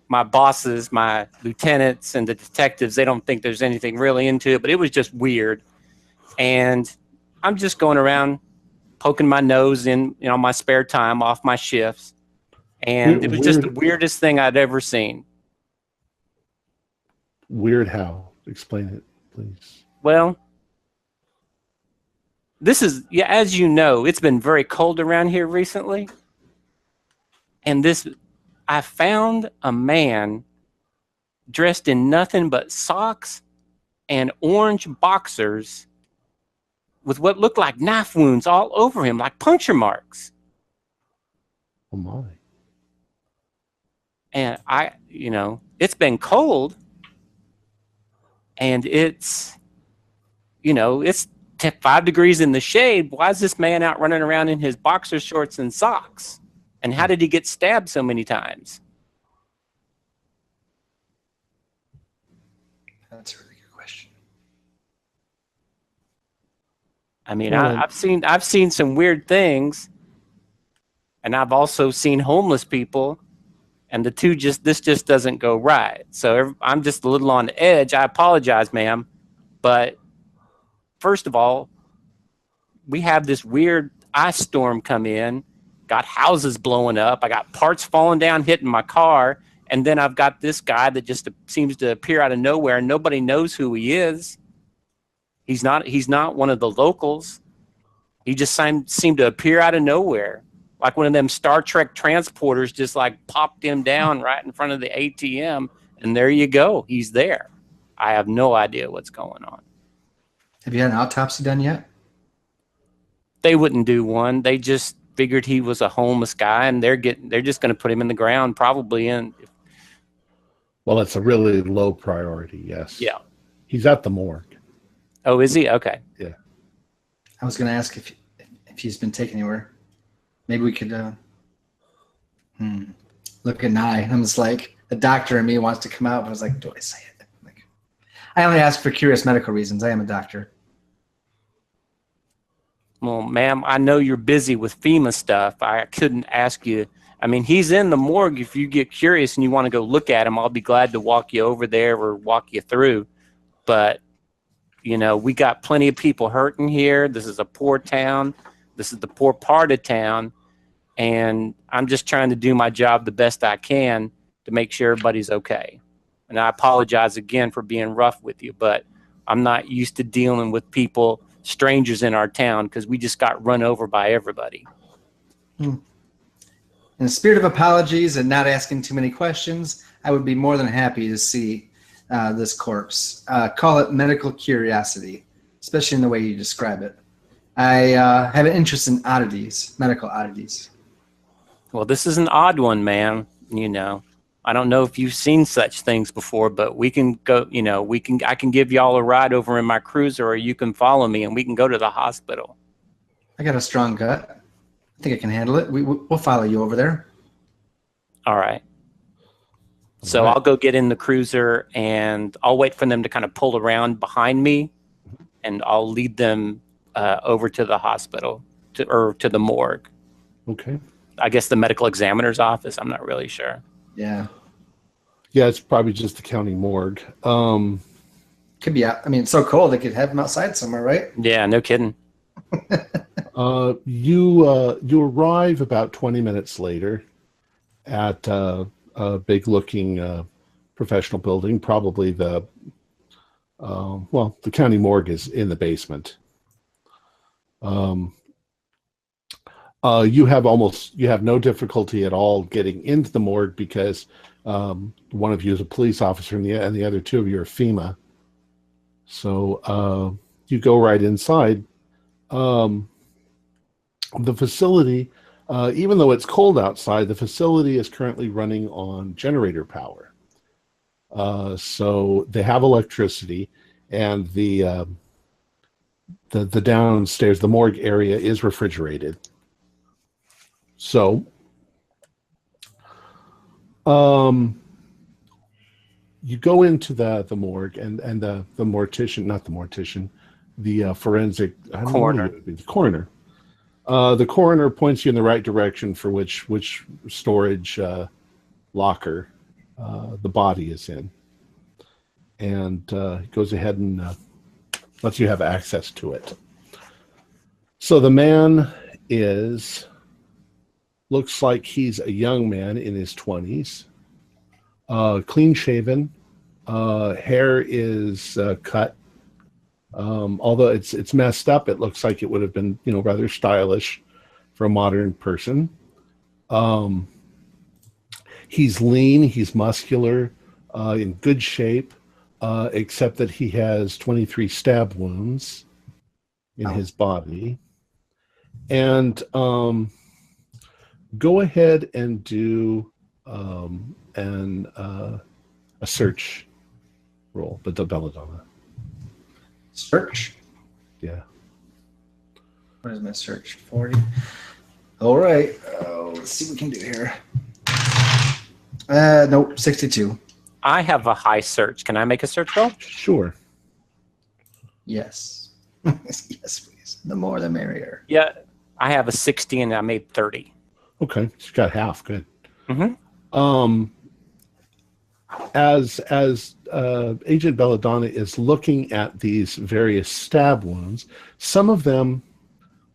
bosses, my lieutenants, and the detectives, they don't think there's anything really into it, but it was just weird. And I'm just going around poking my nose in my spare time off my shifts. And it was just the weirdest thing I'd ever seen. Weird how? Explain it, please. Well, this is, as you know, it's been very cold around here recently. And I found a man dressed in nothing but socks and orange boxers with what looked like knife wounds all over him, like puncture marks. Oh my. And it's been cold, and it's 5 degrees in the shade. Why is this man out running around in his boxer shorts and socks? And how did he get stabbed so many times? That's a really good question. I mean, I've seen some weird things, and I've also seen homeless people, and this just doesn't go right. So I'm just a little on the edge. I apologize, ma'am, but first of all, we have this weird ice storm come in, got houses blowing up, I got parts falling down, hitting my car, and then I've got this guy that just seems to appear out of nowhere, and nobody knows who he is. He's not one of the locals. He just seemed to appear out of nowhere, like one of them Star Trek transporters just like popped him down right in front of the ATM, and there you go. He's there. I have no idea what's going on. Have you had an autopsy done yet? They wouldn't do one. They just figured he was a homeless guy, and they're just going to put him in the ground, probably in. Well, it's a really low priority. Yes. Yeah. He's at the morgue. Oh, is he? Okay. Yeah. I was going to ask if he's been taken anywhere. Maybe we could look at Nye. I'm just like, the doctor in me wants to come out, but I was like, do I say it? Like, I only ask for curious medical reasons. I am a doctor. Well, ma'am, I know you're busy with FEMA stuff. I couldn't ask you. I mean, he's in the morgue. If you get curious and you want to go look at him, I'll be glad to walk you over there or walk you through. But, we got plenty of people hurting here. This is a poor town. This is the poor part of town. And I'm just trying to do my job the best I can to make sure everybody's okay. And I apologize again for being rough with you, but I'm not used to dealing with people, strangers in our town, because we just got run over by everybody. In the spirit of apologies and not asking too many questions, I would be more than happy to see this corpse. Call it medical curiosity, especially in the way you describe it. I have an interest in medical oddities. Well, this is an odd one, man. I don't know if you've seen such things before, but we can go, I can give y'all a ride over in my cruiser, or you can follow me and we can go to the hospital. I got a strong gut. I think I can handle it. We'll follow you over there. All right. So I'll go get in the cruiser and I'll wait for them to kind of pull around behind me, and I'll lead them over to the hospital to the morgue. Okay. I guess the medical examiner's office. I'm not really sure. Yeah. Yeah, it's probably just the county morgue. Could be out. I mean, it's so cold they could have them outside somewhere, right? Yeah, no kidding. You arrive about 20 minutes later at a big-looking professional building. Probably the county morgue is in the basement. You have no difficulty at all getting into the morgue because one of you is a police officer and the other two of you are FEMA. So you go right inside. The facility, even though it's cold outside, the facility is currently running on generator power. So they have electricity, and the downstairs, the morgue area is refrigerated. So you go into the morgue, and the mortician, not the mortician, the forensic Coroner. The coroner. The coroner points you in the right direction for which storage locker the body is in, and goes ahead and lets you have access to it. So the man looks like he's a young man in his 20s, clean shaven, hair is cut. Although it's messed up, it looks like it would have been, rather stylish for a modern person. He's lean, he's muscular, in good shape, except that he has 23 stab wounds in his body. And go ahead and do a search roll, but the belladonna. Search? Yeah. What is my search? 40? All right. Let's see what we can do here. Nope, 62. I have a high search. Can I make a search roll? Sure. Yes. Yes, please. The more the merrier. Yeah, I have a 60 and I made 30. Okay, you got half. Good. Mm-hmm. As Agent Belladonna is looking at these various stab wounds, some of them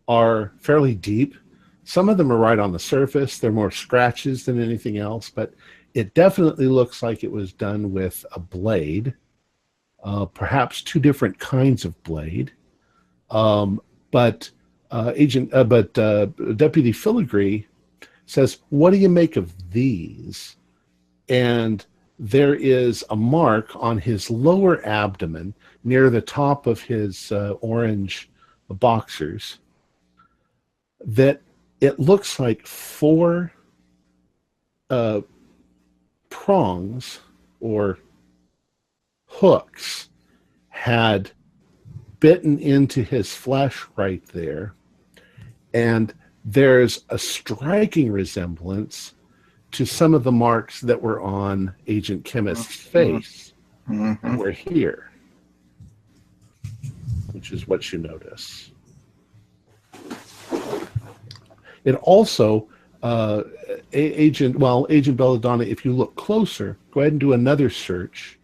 are fairly deep. Some of them are right on the surface. They're more scratches than anything else, but it definitely looks like it was done with a blade, perhaps two different kinds of blade. But Deputy Filigree says, "What do you make of these?" And there is a mark on his lower abdomen near the top of his orange boxers that it looks like 4 prongs or hooks had bitten into his flesh right there. And there's a striking resemblance to some of the marks that were on Agent Chemist's face that were here, which is what you notice. It also, Agent Belladonna, if you look closer, go ahead and do another search,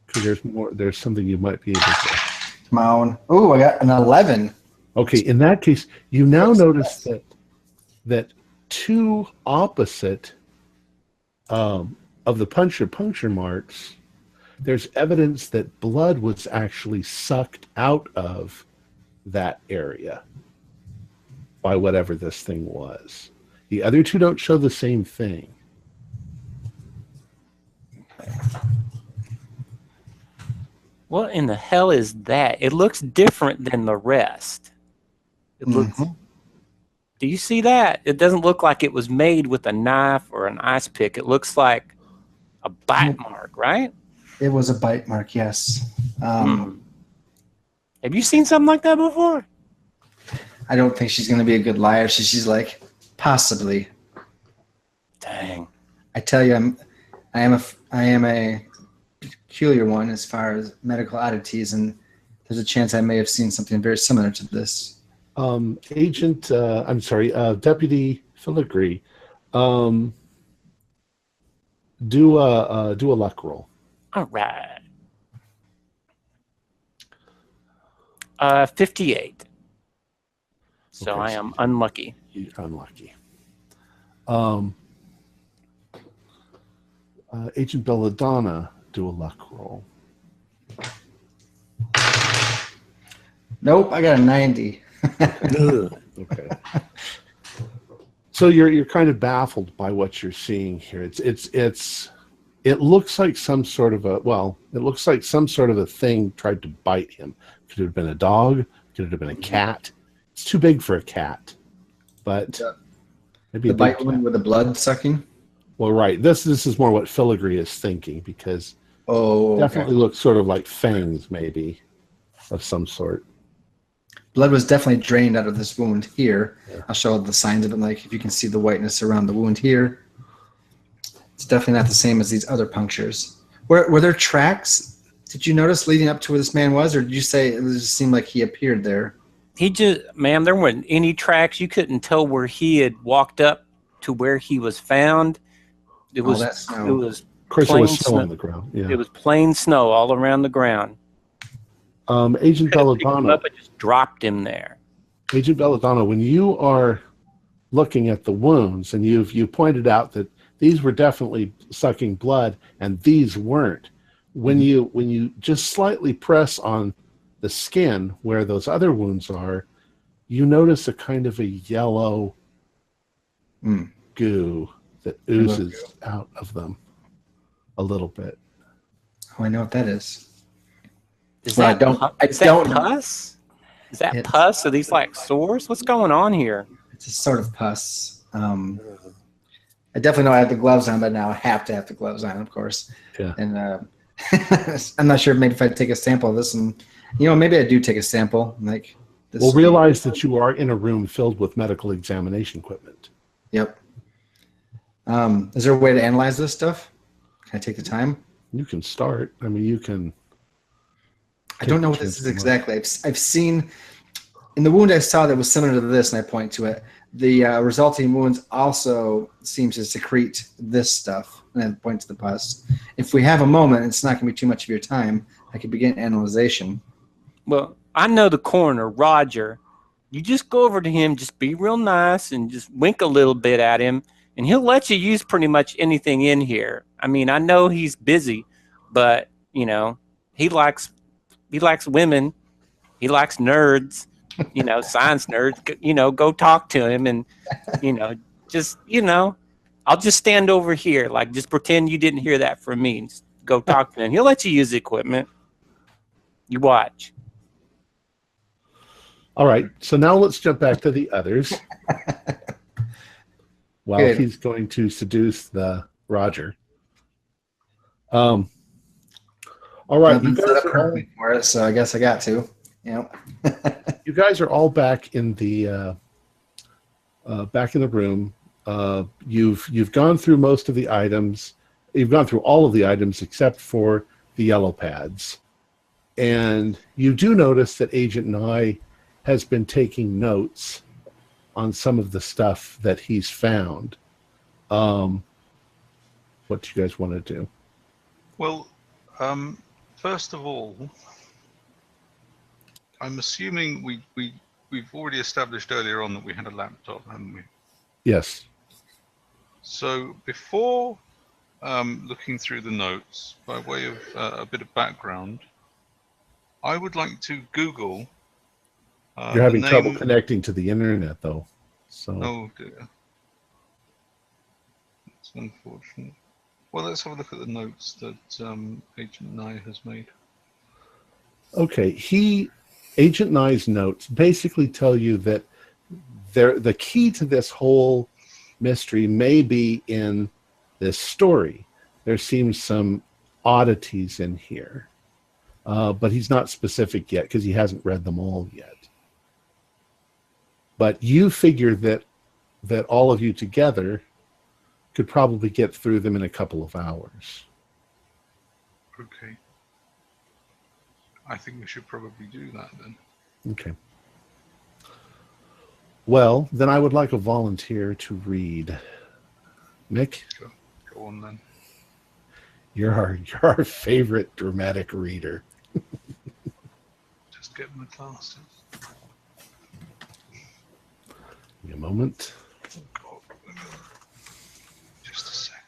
because there's something you might be able to. Come on. Oh, I got an 11. Okay, in that case, you now notice that two opposite of the puncture marks, there's evidence that blood was actually sucked out of that area by whatever this thing was. The other two don't show the same thing. What in the hell is that? It looks different than the rest. It looks. Do you see that? It doesn't look like it was made with a knife or an ice pick. It looks like a bite mark, right? It was a bite mark, yes. Have you seen something like that before? I don't think she's going to be a good liar. She's like, possibly. Dang. I tell you, I am a peculiar one as far as medical oddities, and there's a chance I may have seen something very similar to this. Deputy Filigree, do a luck roll. All right. 58. So Okay, I am unlucky. You're unlucky. Agent Belladonna, do a luck roll. Nope, I got a 90. Okay. So you're kind of baffled by what you're seeing here. It looks like some sort of a thing tried to bite him. Could have been a dog, could have been a cat. It's too big for a cat. But maybe The a big bite one with the blood sucking? Well, right. This is more what Filigree is thinking, because definitely looks sort of like fangs, maybe, of some sort. Blood was definitely drained out of this wound here. Yeah. I'll show the signs of it, like if you can see the whiteness around the wound here. It's definitely not the same as these other punctures. Were there tracks, did you notice, leading up to where this man was, or did you say it just seemed like he appeared there? Ma'am, there weren't any tracks. You couldn't tell where he had walked up to where he was found. It was plain snow on the ground. Yeah. It was plain snow all around the ground. Agent Belladonna just dropped him there. Agent Belladonna, when you are looking at the wounds, and you pointed out that these were definitely sucking blood and these weren't, when you just slightly press on the skin where those other wounds are, you notice a kind of a yellow goo that oozes out of them a little bit. Oh, I know what that is. Is that pus? Is that pus? Are these like sores? What's going on here? It's a sort of pus. I definitely know I have the gloves on, but now I have to have the gloves on, of course. Yeah. And I'm not sure maybe if I take a sample of this, and maybe I do take a sample. Like, well, realize that you are in a room filled with medical examination equipment. Yep. Is there a way to analyze this stuff? Can I take the time? You can start. I mean, you can. I don't know what this is exactly. I've seen in the wound I saw that was similar to this, and I point to it. The resulting wounds also seem to secrete this stuff, and I point to the pus. If we have a moment, it's not going to be too much of your time. I could begin analyzation. Well, I know the coroner, Roger. You just go over to him, just be real nice, and just wink a little bit at him, and he'll let you use pretty much anything in here. I mean, I know he's busy, but he likes women. He likes nerds, science nerds. Go talk to him, and I'll just stand over here, like just pretend you didn't hear that from me. Just go talk to him. He'll let you use the equipment. You watch. All right. So now let's jump back to the others. While he's going to seduce the Roger. All right, you guys are for it, so I guess I got to. You guys are all back in the room. You've gone through most of the items. You've gone through all of the items except for the yellow pads, and you do notice that Agent Nye has been taking notes on some of the stuff that he's found. What do you guys want to do? Well, first of all, I'm assuming we've already established earlier on that we had a laptop, haven't we? Yes. So before looking through the notes, by way of a bit of background, I would like to Google. You're having trouble connecting to the internet, though. So. Oh dear. That's unfortunate. Well, let's have a look at the notes that Agent Nye has made. Okay, Agent Nye's notes basically tell you that the key to this whole mystery may be in this story. There seems some oddities in here, but he's not specific yet because he hasn't read them all yet. But you figure that all of you together could probably get through them in a couple of hours. Okay. I think we should probably do that then. Okay. Well, then I would like a volunteer to read. Nick? Go on then. You're our favorite dramatic reader. Just get my glasses. Give me a moment. Just a second.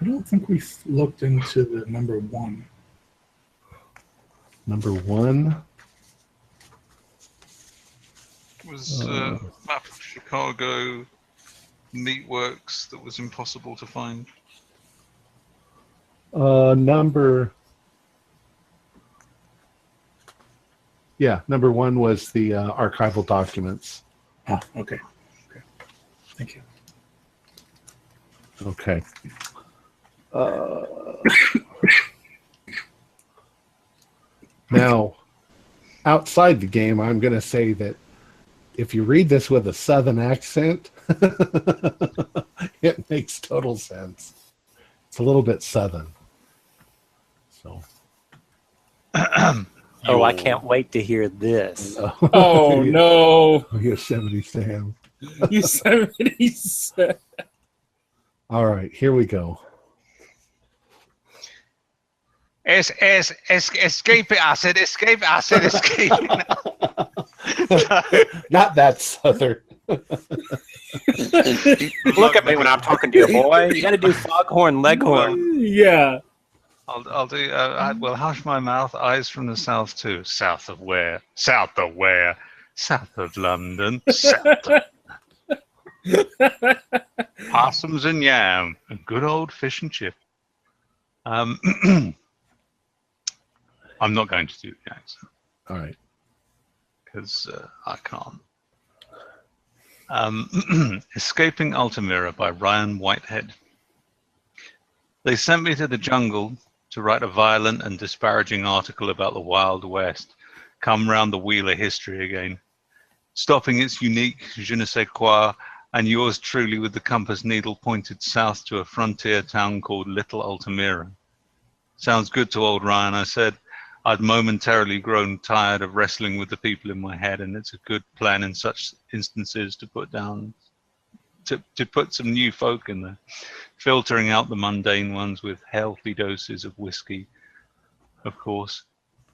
I don't think we've looked into the number 1. Number 1. Was map of Chicago meatworks that was impossible to find. Number 1 was the archival documents. Ah, okay. Thank you. Okay. Now, outside the game, I'm going to say that if you read this with a Southern accent, it makes total sense. It's a little bit Southern. So. Oh, I can't wait to hear this. Oh, no. Yosemite Sam. Yosemite Sam. All right, here we go. Escape it, I said escape it, I said escape it. Not that Southern. Look at me when I'm talking to you, boy. You got to do foghorn leghorn. Yeah. I'll do, well, hush my mouth, eyes from the south too. South of where? South of where? South of London. South of... Possums and yam, and good old fish and chip. I'm not going to do the accent. All right. Because I can't. Escaping Altamira by Ryan Whitehead. They sent me to the jungle to write a violent and disparaging article about the Wild West, come round the wheel of history again, stopping its unique je ne sais quoi, and yours truly with the compass needle pointed south to a frontier town called Little Altamira. Sounds good to old Ryan, I said. I'd momentarily grown tired of wrestling with the people in my head, and it's a good plan in such instances to put down, to put some new folk in there, filtering out the mundane ones with healthy doses of whiskey, of course,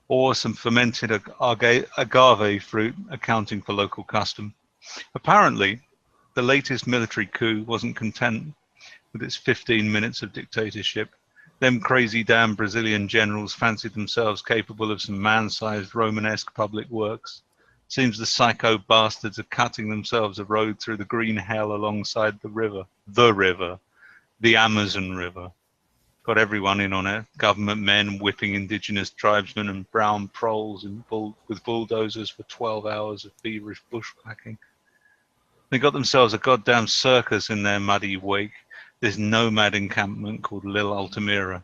or some fermented agave fruit, accounting for local custom. Apparently, the latest military coup wasn't content with its 15 minutes of dictatorship. Them crazy damn Brazilian generals fancied themselves capable of some man-sized Romanesque public works. Seems the psycho bastards are cutting themselves a road through the green hell alongside the river, the Amazon River. Got everyone in on it. Government men whipping indigenous tribesmen and brown proles with bulldozers for 12 hours of feverish bushwhacking. They got themselves a goddamn circus in their muddy wake. This nomad encampment called Lil Altamira.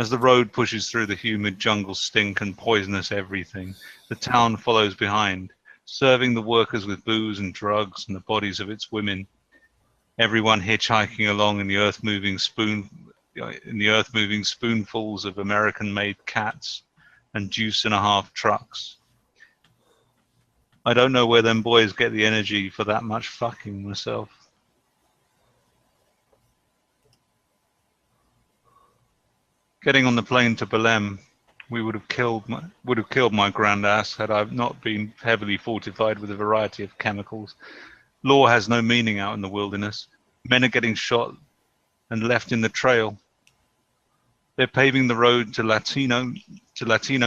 As the road pushes through the humid jungle stink and poisonous everything, the town follows behind, serving the workers with booze and drugs and the bodies of its women. Everyone hitchhiking along in the earth-moving spoonfuls of American-made cats and juice-and-a-half trucks. I don't know where them boys get the energy for that much fucking myself. Getting on the plane to Belém, we would have killed my grand ass had I not been heavily fortified with a variety of chemicals. Law has no meaning out in the wilderness. Men are getting shot and left in the trail. They're paving the road to Latino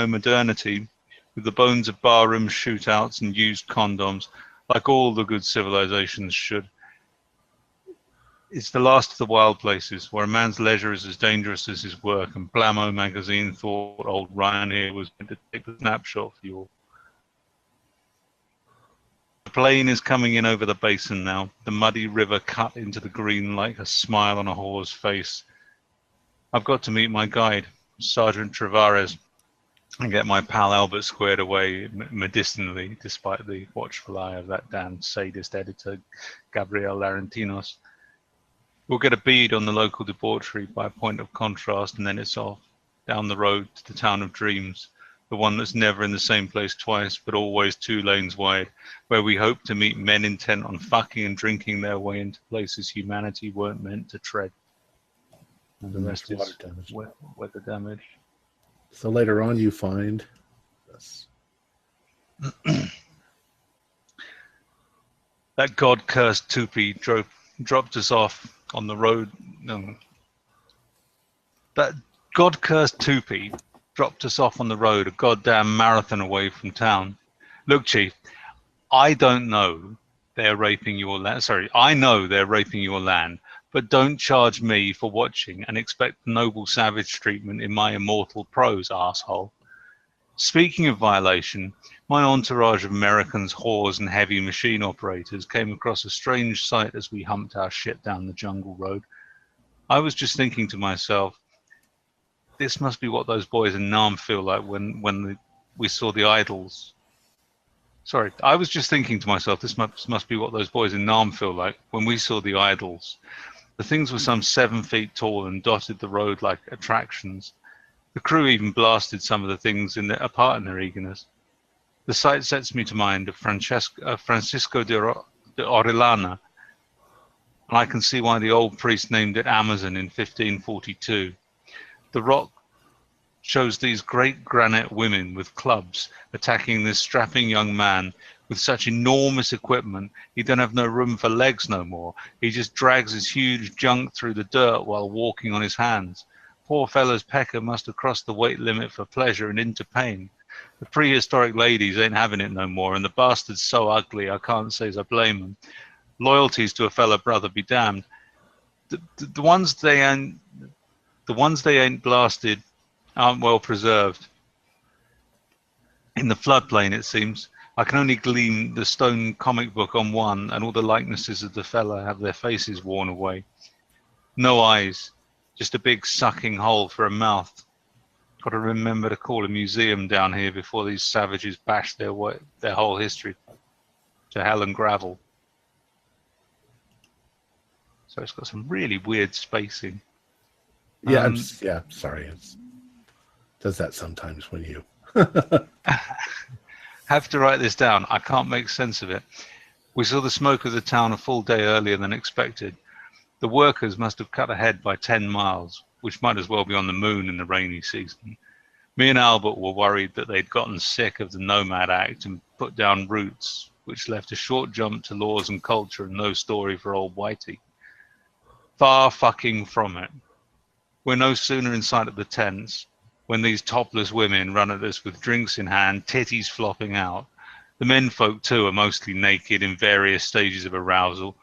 modernity with the bones of barroom shootouts and used condoms, like all the good civilizations should. It's the last of the wild places, where a man's leisure is as dangerous as his work, and Blammo magazine thought old Ryan here was meant to take the snapshot for you all. The plane is coming in over the basin now, the muddy river cut into the green like a smile on a whore's face. I've got to meet my guide, Sergeant Travares, and get my pal Albert squared away medicinally, despite the watchful eye of that damn sadist editor, Gabriel Laurentinos. We'll get a bead on the local debauchery by point of contrast, and then it's off, down the road to the town of dreams, the one that's never in the same place twice, but always 2 lanes wide, where we hope to meet men intent on fucking and drinking their way into places humanity weren't meant to tread. And the rest water is damage. weather damage. So later on, you find this. That god-cursed Tupi dropped us off on the road. No. That god-cursed Tupi dropped us off on the road a goddamn marathon away from town. Look, Chief, I don't know they're raping your land. Sorry, I know they're raping your land, but don't charge me for watching and expect noble savage treatment in my immortal prose, asshole. Speaking of violation, my entourage of Americans, whores, and heavy machine operators came across a strange sight as we humped our shit down the jungle road. I was just thinking to myself, this must be what those boys in Nam feel like when we saw the idols. Sorry, I was just thinking to myself, this must be what those boys in Nam feel like when we saw the idols. The things were some 7 feet tall and dotted the road like attractions. The crew even blasted some of the things apart in their eagerness. The sight sets me to mind of Francisco de Orellana, and I can see why the old priest named it Amazon in 1542. The rock shows these great granite women with clubs attacking this strapping young man with such enormous equipment he don't have no room for legs no more. He just drags his huge junk through the dirt while walking on his hands. Poor fellow's pecker must have crossed the weight limit for pleasure and into pain. The prehistoric ladies ain't having it no more, and the bastard's so ugly I can't say as I blame them. Loyalties to a fellow brother be damned. The ones they ain't blasted aren't well preserved. In the floodplain, it seems. I can only glean the stone comic book on one, and all the likenesses of the fella have their faces worn away. No eyes, just a big sucking hole for a mouth. Got to remember to call a museum down here before these savages bash their whole history to hell and gravel. So it's got some really weird spacing. Yeah, sorry. It does that sometimes when you have to write this down. I can't make sense of it. We saw the smoke of the town a full day earlier than expected. The workers must have cut ahead by 10 miles, which might as well be on the moon in the rainy season. Me and Albert were worried that they'd gotten sick of the Nomad Act and put down roots, which left a short jump to laws and culture and no story for old Whitey. Far fucking from it. We're no sooner inside of the tents when these topless women run at us with drinks in hand, titties flopping out. The menfolk too are mostly naked in various stages of arousal.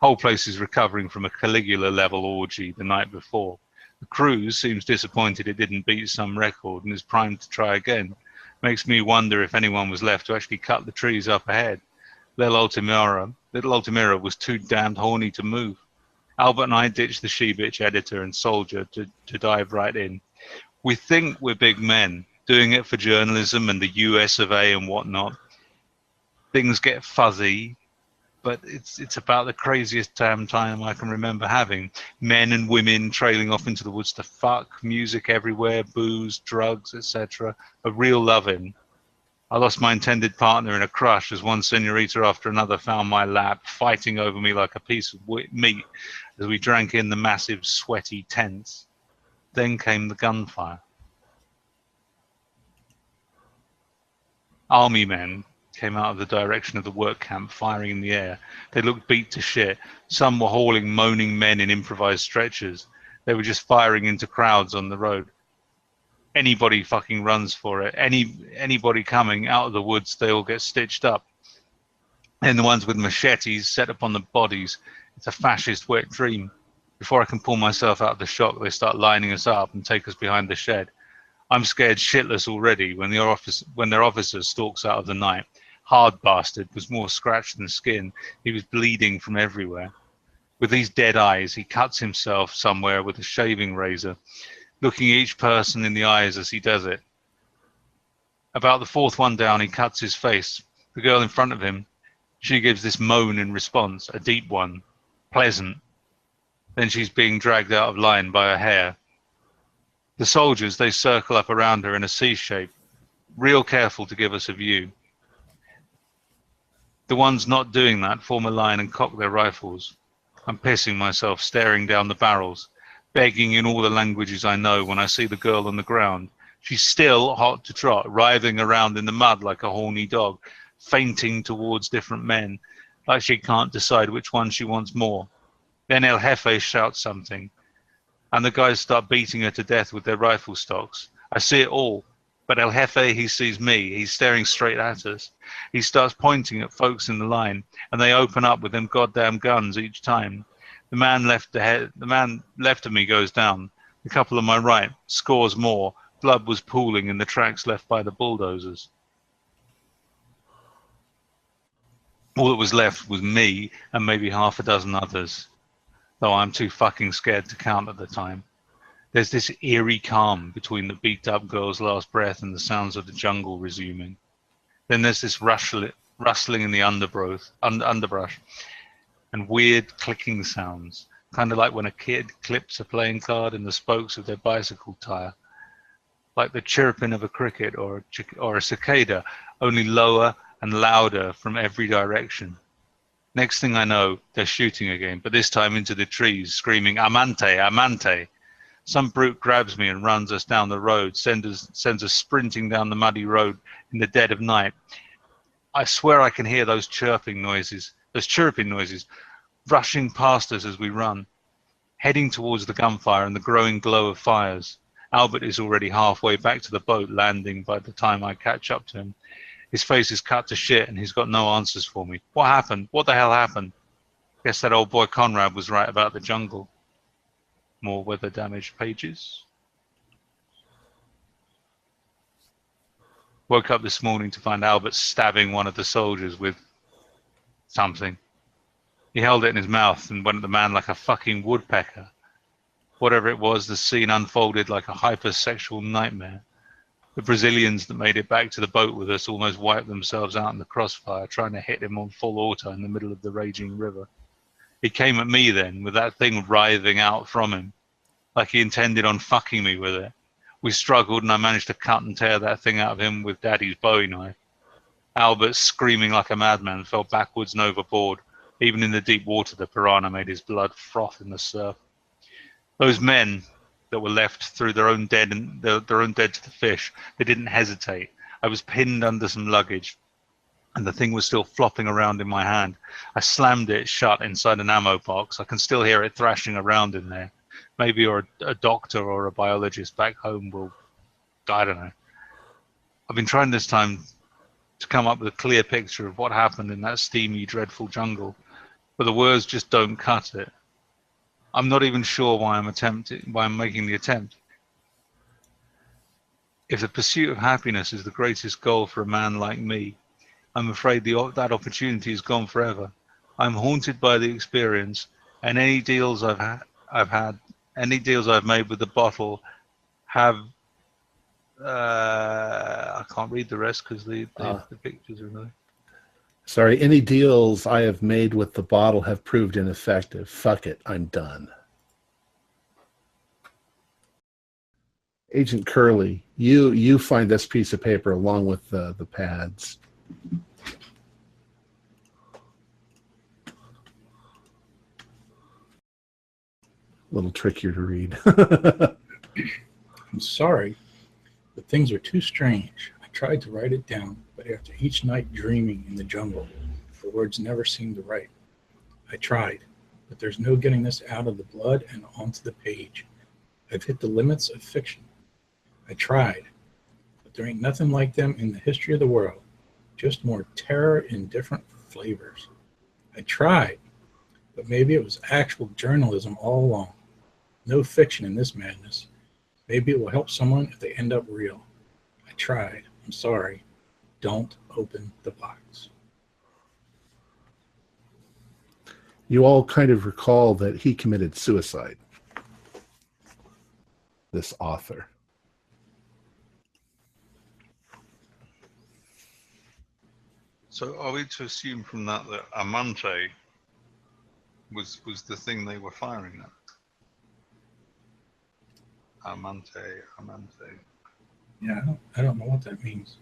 Whole place is recovering from a Caligula level orgy the night before. The crew seems disappointed it didn't beat some record and is primed to try again. Makes me wonder if anyone was left to actually cut the trees up ahead. Little Altamira was too damned horny to move. Albert and I ditched the she-bitch editor and soldier to dive right in. We think we're big men, doing it for journalism and the US of A and whatnot. Things get fuzzy, but it's about the craziest damn time I can remember having. Men and women trailing off into the woods to fuck, music everywhere, booze, drugs, etc. A real loving. I lost my intended partner in a crush as one senorita after another found my lap, fighting over me like a piece of meat as we drank in the massive, sweaty tents. Then came the gunfire. Army men came out of the direction of the work camp, firing in the air. They looked beat to shit. Some were hauling moaning men in improvised stretchers. They were just firing into crowds on the road. Anybody fucking runs for it. Anybody coming out of the woods, they all get stitched up. And the ones with machetes set upon the bodies, it's a fascist wet dream. Before I can pull myself out of the shock, they start lining us up and take us behind the shed. I'm scared shitless already when their officer stalks out of the night. Hard bastard, was more scratched than skin. He was bleeding from everywhere. With these dead eyes, he cuts himself somewhere with a shaving razor, looking each person in the eyes as he does it. About the fourth one down, he cuts his face. The girl in front of him, she gives this moan in response, a deep one, pleasant. Then she's being dragged out of line by her hair. The soldiers, they circle up around her in a C shape. real careful to give us a view. The ones not doing that form a line and cock their rifles. I'm pissing myself, staring down the barrels, begging in all the languages I know when I see the girl on the ground. She's still hot to trot, writhing around in the mud like a horny dog, fainting towards different men, like she can't decide which one she wants more. Then El Jefe shouts something, and the guys start beating her to death with their rifle stocks. I see it all, but El Jefe, he sees me. He's staring straight at us. He starts pointing at folks in the line, and they open up with them goddamn guns each time. The man left of me goes down. The couple on my right scores more. Blood was pooling in the tracks left by the bulldozers. All that was left was me and maybe half a dozen others, though I'm too fucking scared to count at the time. There's this eerie calm between the beat-up girl's last breath and the sounds of the jungle resuming. Then there's this rustling in the underbrush, and weird clicking sounds, kind of like when a kid clips a playing card in the spokes of their bicycle tire, like the chirping of a cricket or a cicada, only lower and louder from every direction. Next thing I know, they're shooting again, but this time into the trees, screaming, "Amante, Amante!" Some brute grabs me and runs us down the road, sends us sprinting down the muddy road in the dead of night. I swear I can hear those chirping noises, rushing past us as we run, heading towards the gunfire and the growing glow of fires. Albert is already halfway back to the boat, landing by the time I catch up to him. His face is cut to shit and he's got no answers for me. What happened? What the hell happened? Guess that old boy Conrad was right about the jungle. More weather-damaged pages. Woke up this morning to find Albert stabbing one of the soldiers with something. He held it in his mouth and went at the man like a fucking woodpecker. Whatever it was, the scene unfolded like a hypersexual nightmare. The Brazilians that made it back to the boat with us almost wiped themselves out in the crossfire, trying to hit him on full auto in the middle of the raging river. He came at me then, with that thing writhing out from him, like he intended on fucking me with it. We struggled and I managed to cut and tear that thing out of him with Daddy's Bowie knife. Albert, screaming like a madman, fell backwards and overboard. Even in the deep water, the piranha made his blood froth in the surf. Those men that were left threw their own dead to the fish. They didn't hesitate. I was pinned under some luggage, and the thing was still flopping around in my hand. I slammed it shut inside an ammo box. I can still hear it thrashing around in there. Maybe a doctor or a biologist back home will, I don't know. I've been trying this time to come up with a clear picture of what happened in that steamy, dreadful jungle, but the words just don't cut it. I'm not even sure why I'm making the attempt. If the pursuit of happiness is the greatest goal for a man like me, I'm afraid that opportunity is gone forever. I'm haunted by the experience, and any deals I've made with the bottle have. I can't read the rest because the pictures are there. Sorry, any deals I have made with the bottle have proved ineffective. Fuck it, I'm done. Agent Curley, you find this piece of paper along with the pads. A little trickier to read. I'm sorry, but things are too strange. I tried to write it down, but after each night dreaming in the jungle, the words never seemed to write. I tried, but there's no getting this out of the blood and onto the page. I've hit the limits of fiction. I tried, but there ain't nothing like them in the history of the world. Just more terror in different flavors. I tried, but maybe it was actual journalism all along. No fiction in this madness. Maybe it will help someone if they end up real. I tried. I'm sorry. Don't open the box. You all kind of recall that he committed suicide. This author. So are we to assume from that Amante was the thing they were firing at? Amante. Yeah, I don't know what that means.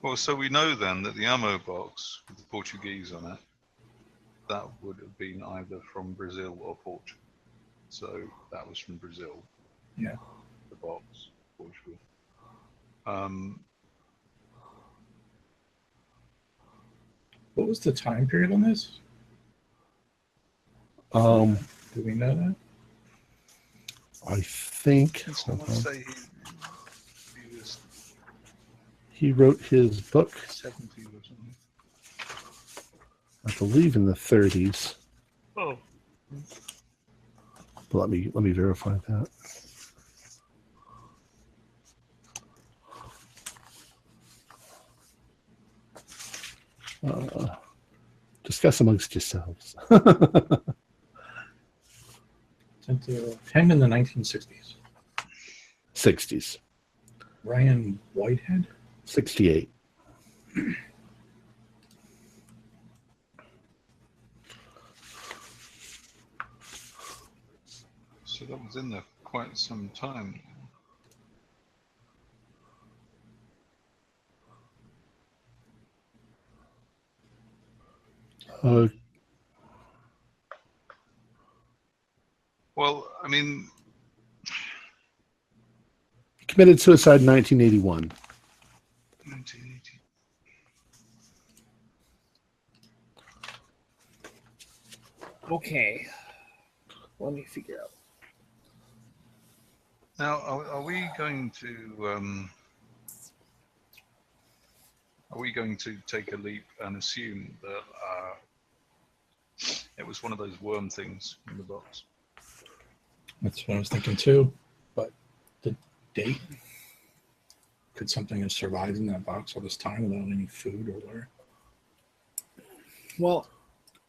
Well, so we know then that the ammo box with the Portuguese on it, that would have been either from Brazil or Portugal. So that was from Brazil. Yeah. The box, Portugal. What was the time period on this? Um, Do we know that? I think Did someone say he was he wrote his book, 70 or something? I believe, in the 30s. Oh. But let me verify that. Discuss amongst yourselves. Penned in the 1960s. 60s. Ryan Whitehead? 68. So that was in there quite some time. Well, I mean, He committed suicide in 1981. 1980. Okay. Let me figure out. Now, are we going to take a leap and assume that it was one of those worm things in the box? That's what I was thinking too. But the date? Could something have survived in that box all this time without any food or water? Well,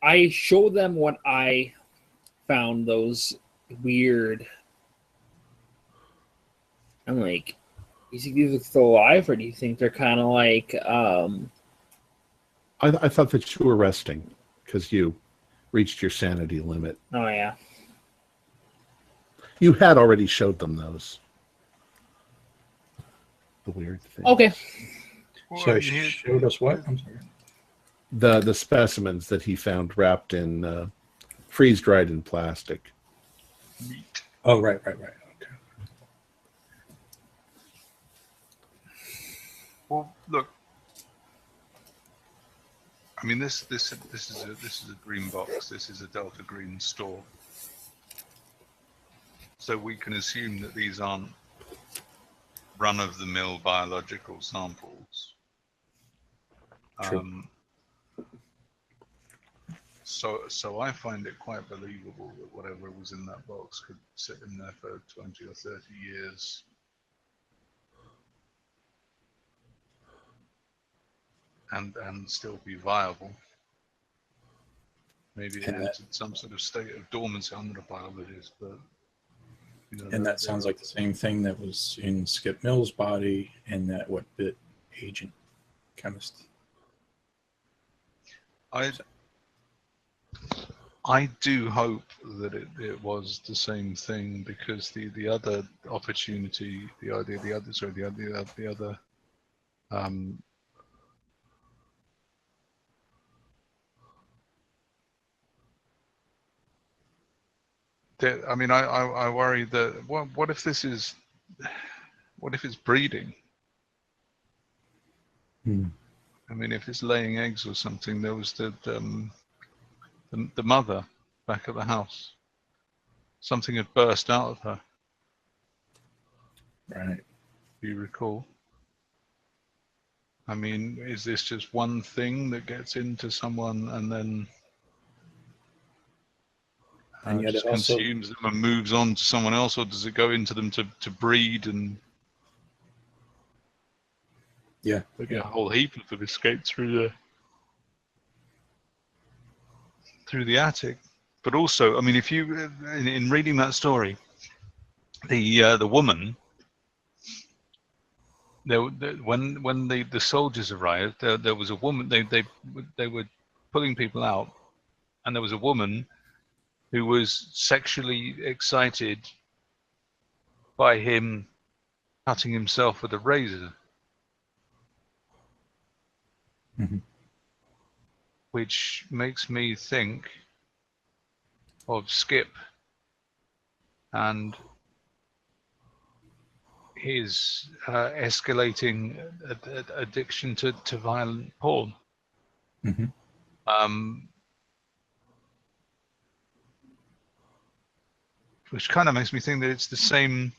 I showed them what I found, those weird. I'm like, do you think these are still alive, or do you think they're kind of like? I thought that you were resting because you reached your sanity limit. Oh yeah. You had already showed them those. The weird thing. Okay. So he showed us what? I'm sorry. The specimens that he found wrapped in freeze dried in plastic. Meat. Oh, right. Okay. Well, look. I mean, this is a green box. This is a Delta Green store. So we can assume that these aren't run-of-the-mill biological samples. True. So I find it quite believable that whatever was in that box could sit in there for 20 or 30 years. And still be viable. Maybe it's in some sort of state of dormancy. I'm not a biologist, but and that sounds like the same thing that was in Skip Mill's body and that what bit Agent Chemist. I do hope that it was the same thing, because the other opportunity, the other I mean, I worry that what if this is, what if it's breeding? I mean, if it's laying eggs or something. There was the mother back at the house. Something had burst out of her. Right. Do you recall? I mean, is this just one thing that gets into someone and then and yet just it also consumes them and moves on to someone else, or does it go into them to breed and maybe a whole heap of them escape through the attic? But also, I mean, if you in reading that story, the woman, when the soldiers arrived, there was a woman. They were pulling people out, and there was a woman who was sexually excited by him cutting himself with a razor. Mhm. Which makes me think of Skip and his escalating addiction to violent porn. Mhm. Which kind of makes me think that it's the same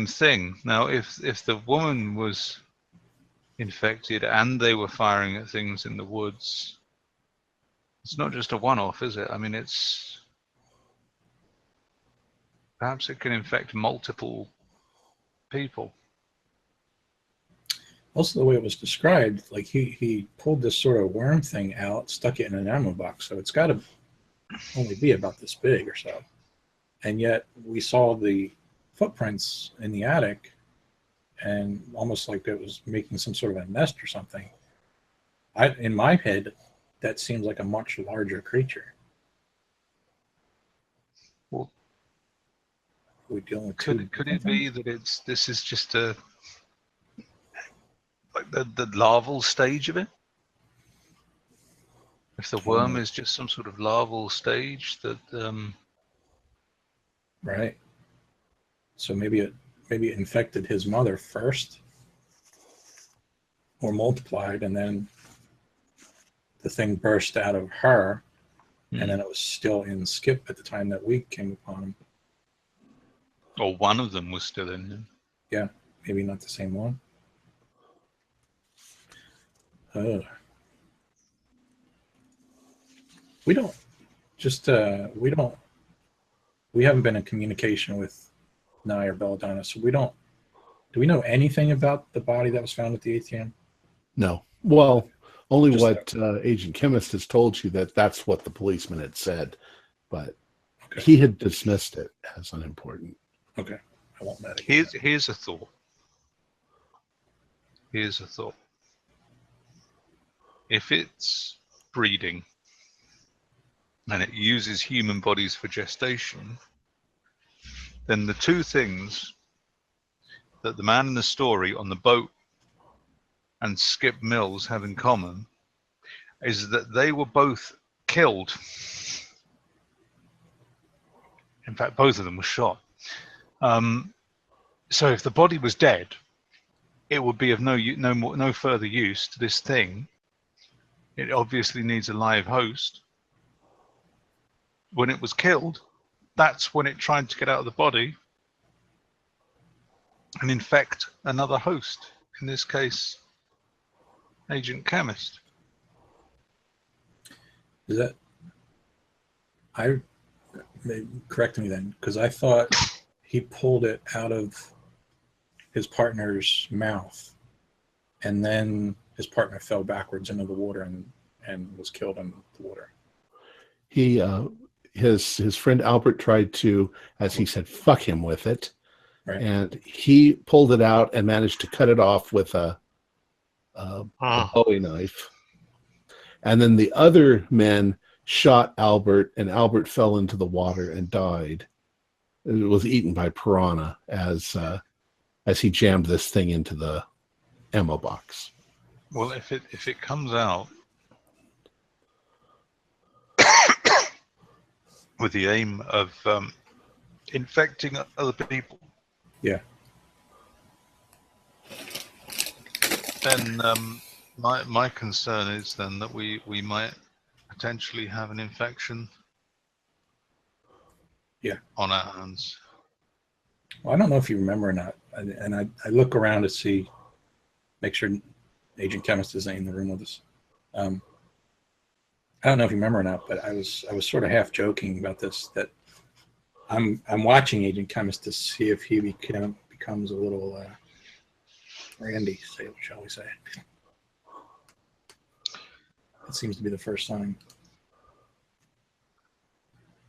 thing. Now, if the woman was infected and they were firing at things in the woods, it's not just a one-off, is it? I mean, it's perhaps it can infect multiple people. Also, the way it was described, like he pulled this sort of worm thing out, stuck it in an ammo box, so it's got to only be about this big or so. And yet we saw the footprints in the attic, and almost like it was making some sort of a nest or something. In my head, that seems like a much larger creature. Well, we dealing with could it be that this is just a like the larval stage of it? If the worm is just some sort of larval stage that right. So maybe it infected his mother first, or multiplied, and then the thing burst out of her, and then it was still in Skip at the time that we came upon him. Or one of them was still in him. Yeah, maybe not the same one. We don't just we haven't been in communication with Nye or Belladonna, so do we know anything about the body that was found at the ATM? No. Well, only Just what Agent Chemist has told you, that's what the policeman had said, but okay. He had dismissed it as unimportant. Okay, I won't let it. Here's a thought. If it's breeding and it uses human bodies for gestation, then the two things that the man in the story on the boat and Skip Mills have in common is that they were both killed. In fact, both of them were shot. So if the body was dead, it would be of no further use to this thing. It obviously needs a live host. When it was killed, that's when it tried to get out of the body and infect another host. In this case, Agent Chemist. Is that? Correct me then, because I thought he pulled it out of his partner's mouth, and then his partner fell backwards into the water and was killed in the water. He his friend Albert tried to, as he said, fuck him with it, right. And he pulled it out and managed to cut it off with a Bowie knife. And then the other men shot Albert, and Albert fell into the water and died. It was eaten by piranha as he jammed this thing into the ammo box. Well, if it comes out with the aim of infecting other people, yeah, then my concern is then that we might potentially have an infection on our hands. Well, I don't know if you remember or not, and I look around to see, make sure Agent Chemist isn't in the room with us. I don't know if you remember or not, but I was sort of half joking about this, that I'm watching Agent Chemist to see if he becomes a little randy, shall we say. It seems to be the first sign.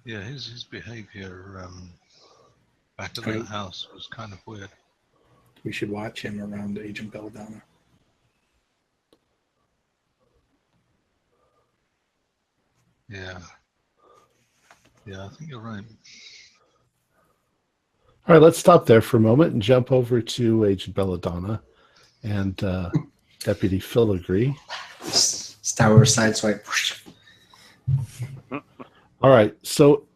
Yeah, his behavior back at the house was kind of weird. We should watch him around Agent Belladonna. Yeah, I think you're right. All right, let's stop there for a moment and jump over to Agent Belladonna and Deputy Filigree. Star Wars sideswipe. All right, so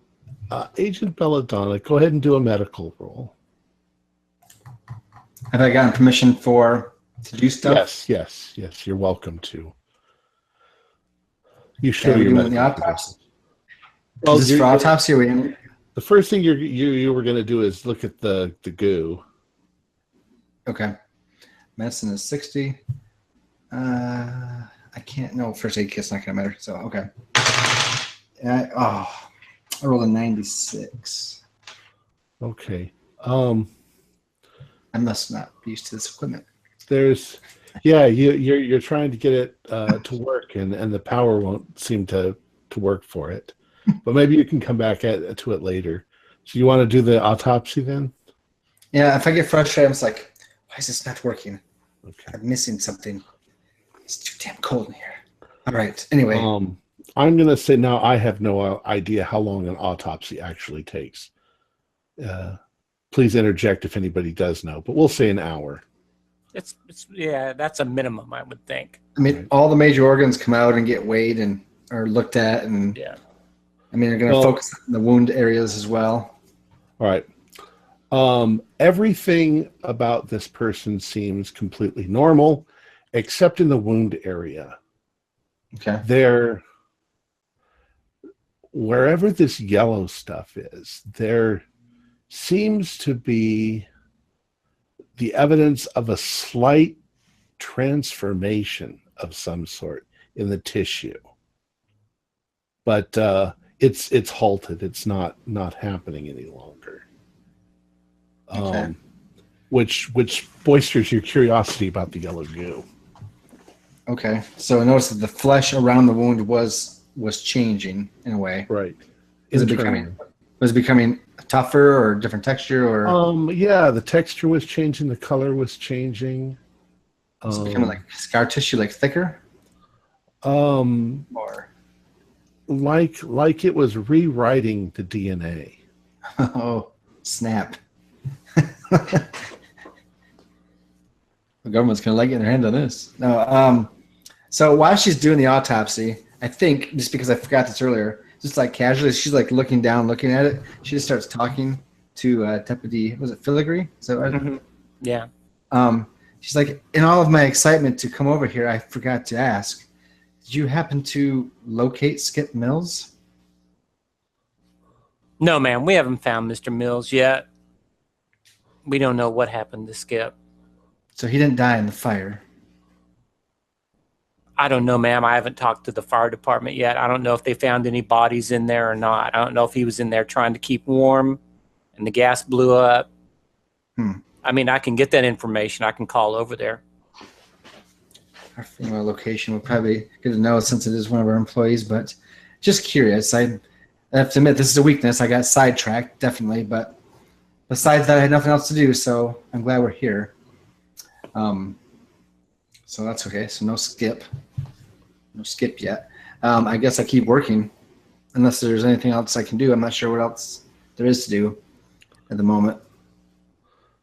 Agent Belladonna, go ahead and do a medical roll. Have I gotten permission to do stuff? Yes. You're welcome to. You show Okay, your doing the medical autopsy. Well, Is this for autopsy? Or we the first thing you were going to do is look at the goo. Okay. Medicine is 60. I can't. No, first aid kit's not going to matter. So, okay. I rolled a 96. Okay. I must not be used to this equipment. You're trying to get it to work, and the power won't seem to work for it. But maybe you can come back to it later. So you want to do the autopsy then? Yeah, if I get frustrated, I'm just like, why is this not working? Okay. I'm missing something. It's too damn cold in here. All right. Anyway. I'm going to say now I have no idea how long an autopsy actually takes. Please interject if anybody does know, but we'll say an hour. It's that's a minimum, I would think. I mean, all the major organs come out and get weighed and are looked at, and yeah. I mean, they're going to focus on the wound areas as well. All right. Everything about this person seems completely normal, except in the wound area. Okay. Wherever this yellow stuff is, there seems to be the evidence of a slight transformation of some sort in the tissue. But it's halted. It's not happening any longer. Okay. Which boisters your curiosity about the yellow goo. Okay. So I noticed that the flesh around the wound was changing in a way. Right. Was it becoming tougher or different texture or? The texture was changing. The color was changing. Was it becoming like scar tissue, like thicker? Or like it was rewriting the DNA. Oh, snap. The government's gonna like getting their hand on this. No. So while she's doing the autopsy, I think just because I forgot this earlier, just like casually, she's like looking down, looking at it. She just starts talking to Deputy. Was it Filigree? Is that right? Mm-hmm. Yeah. She's like, in all of my excitement to come over here, I forgot to ask. Did you happen to locate Skip Mills? No, ma'am. We haven't found Mr. Mills yet. We don't know what happened to Skip. So he didn't die in the fire. I don't know, ma'am. I haven't talked to the fire department yet. I don't know if they found any bodies in there or not. I don't know if he was in there trying to keep warm and the gas blew up. I mean, I can get that information. I can call over there. Our female location would probably be good to know since it is one of our employees, but just curious. I have to admit, this is a weakness. I got sidetracked, definitely, but besides that, I had nothing else to do, so I'm glad we're here. So that's okay. So no skip. No skip yet. I guess I keep working unless there's anything else I can do. I'm not sure what else there is to do at the moment.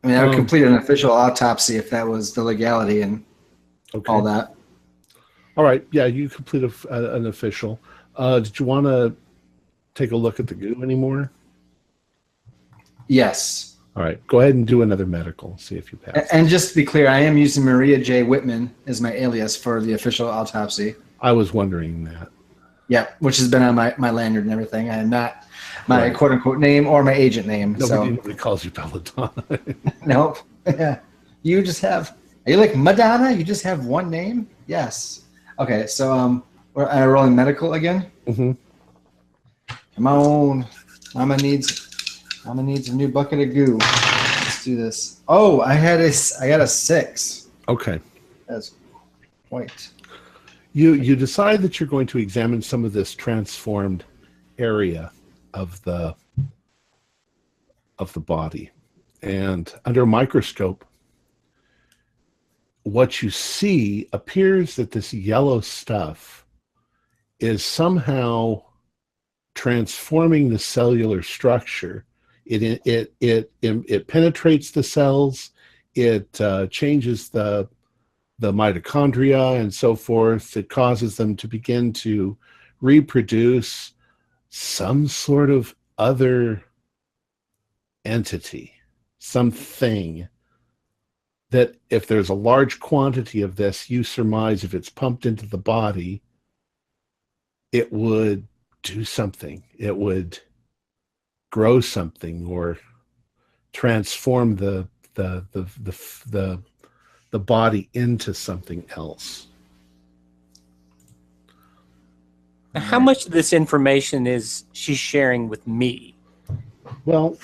I mean, I would complete an official autopsy if that was the legality and all that. All right. Yeah, you complete an official. Did you want to take a look at the goo anymore? Yes. All right. Go ahead and do another medical. See if you pass. And just to be clear, I am using Maria J. Whitman as my alias for the official autopsy. I was wondering that. Yeah, which has been on my lanyard and everything. I am not my quote-unquote name or my agent name. Nobody calls you Belladonna. Nope. Yeah. You just have... Are you like Madonna? You just have one name? Yes. Okay, so I'm rolling medical again. Mm-hmm. Come on. Mama needs a new bucket of goo. Let's do this. Oh, I got a 6. Okay. That's quite. You decide that you're going to examine some of this transformed area of the body, and under a microscope, what you see appears that this yellow stuff is somehow transforming the cellular structure It penetrates the cells. It changes the mitochondria and so forth. It causes them to begin to reproduce some sort of other entity, something that if there's a large quantity of this, you surmise if it's pumped into the body, it would do something. It would grow something or transform the body into something else. How much of this information is she sharing with me? Well,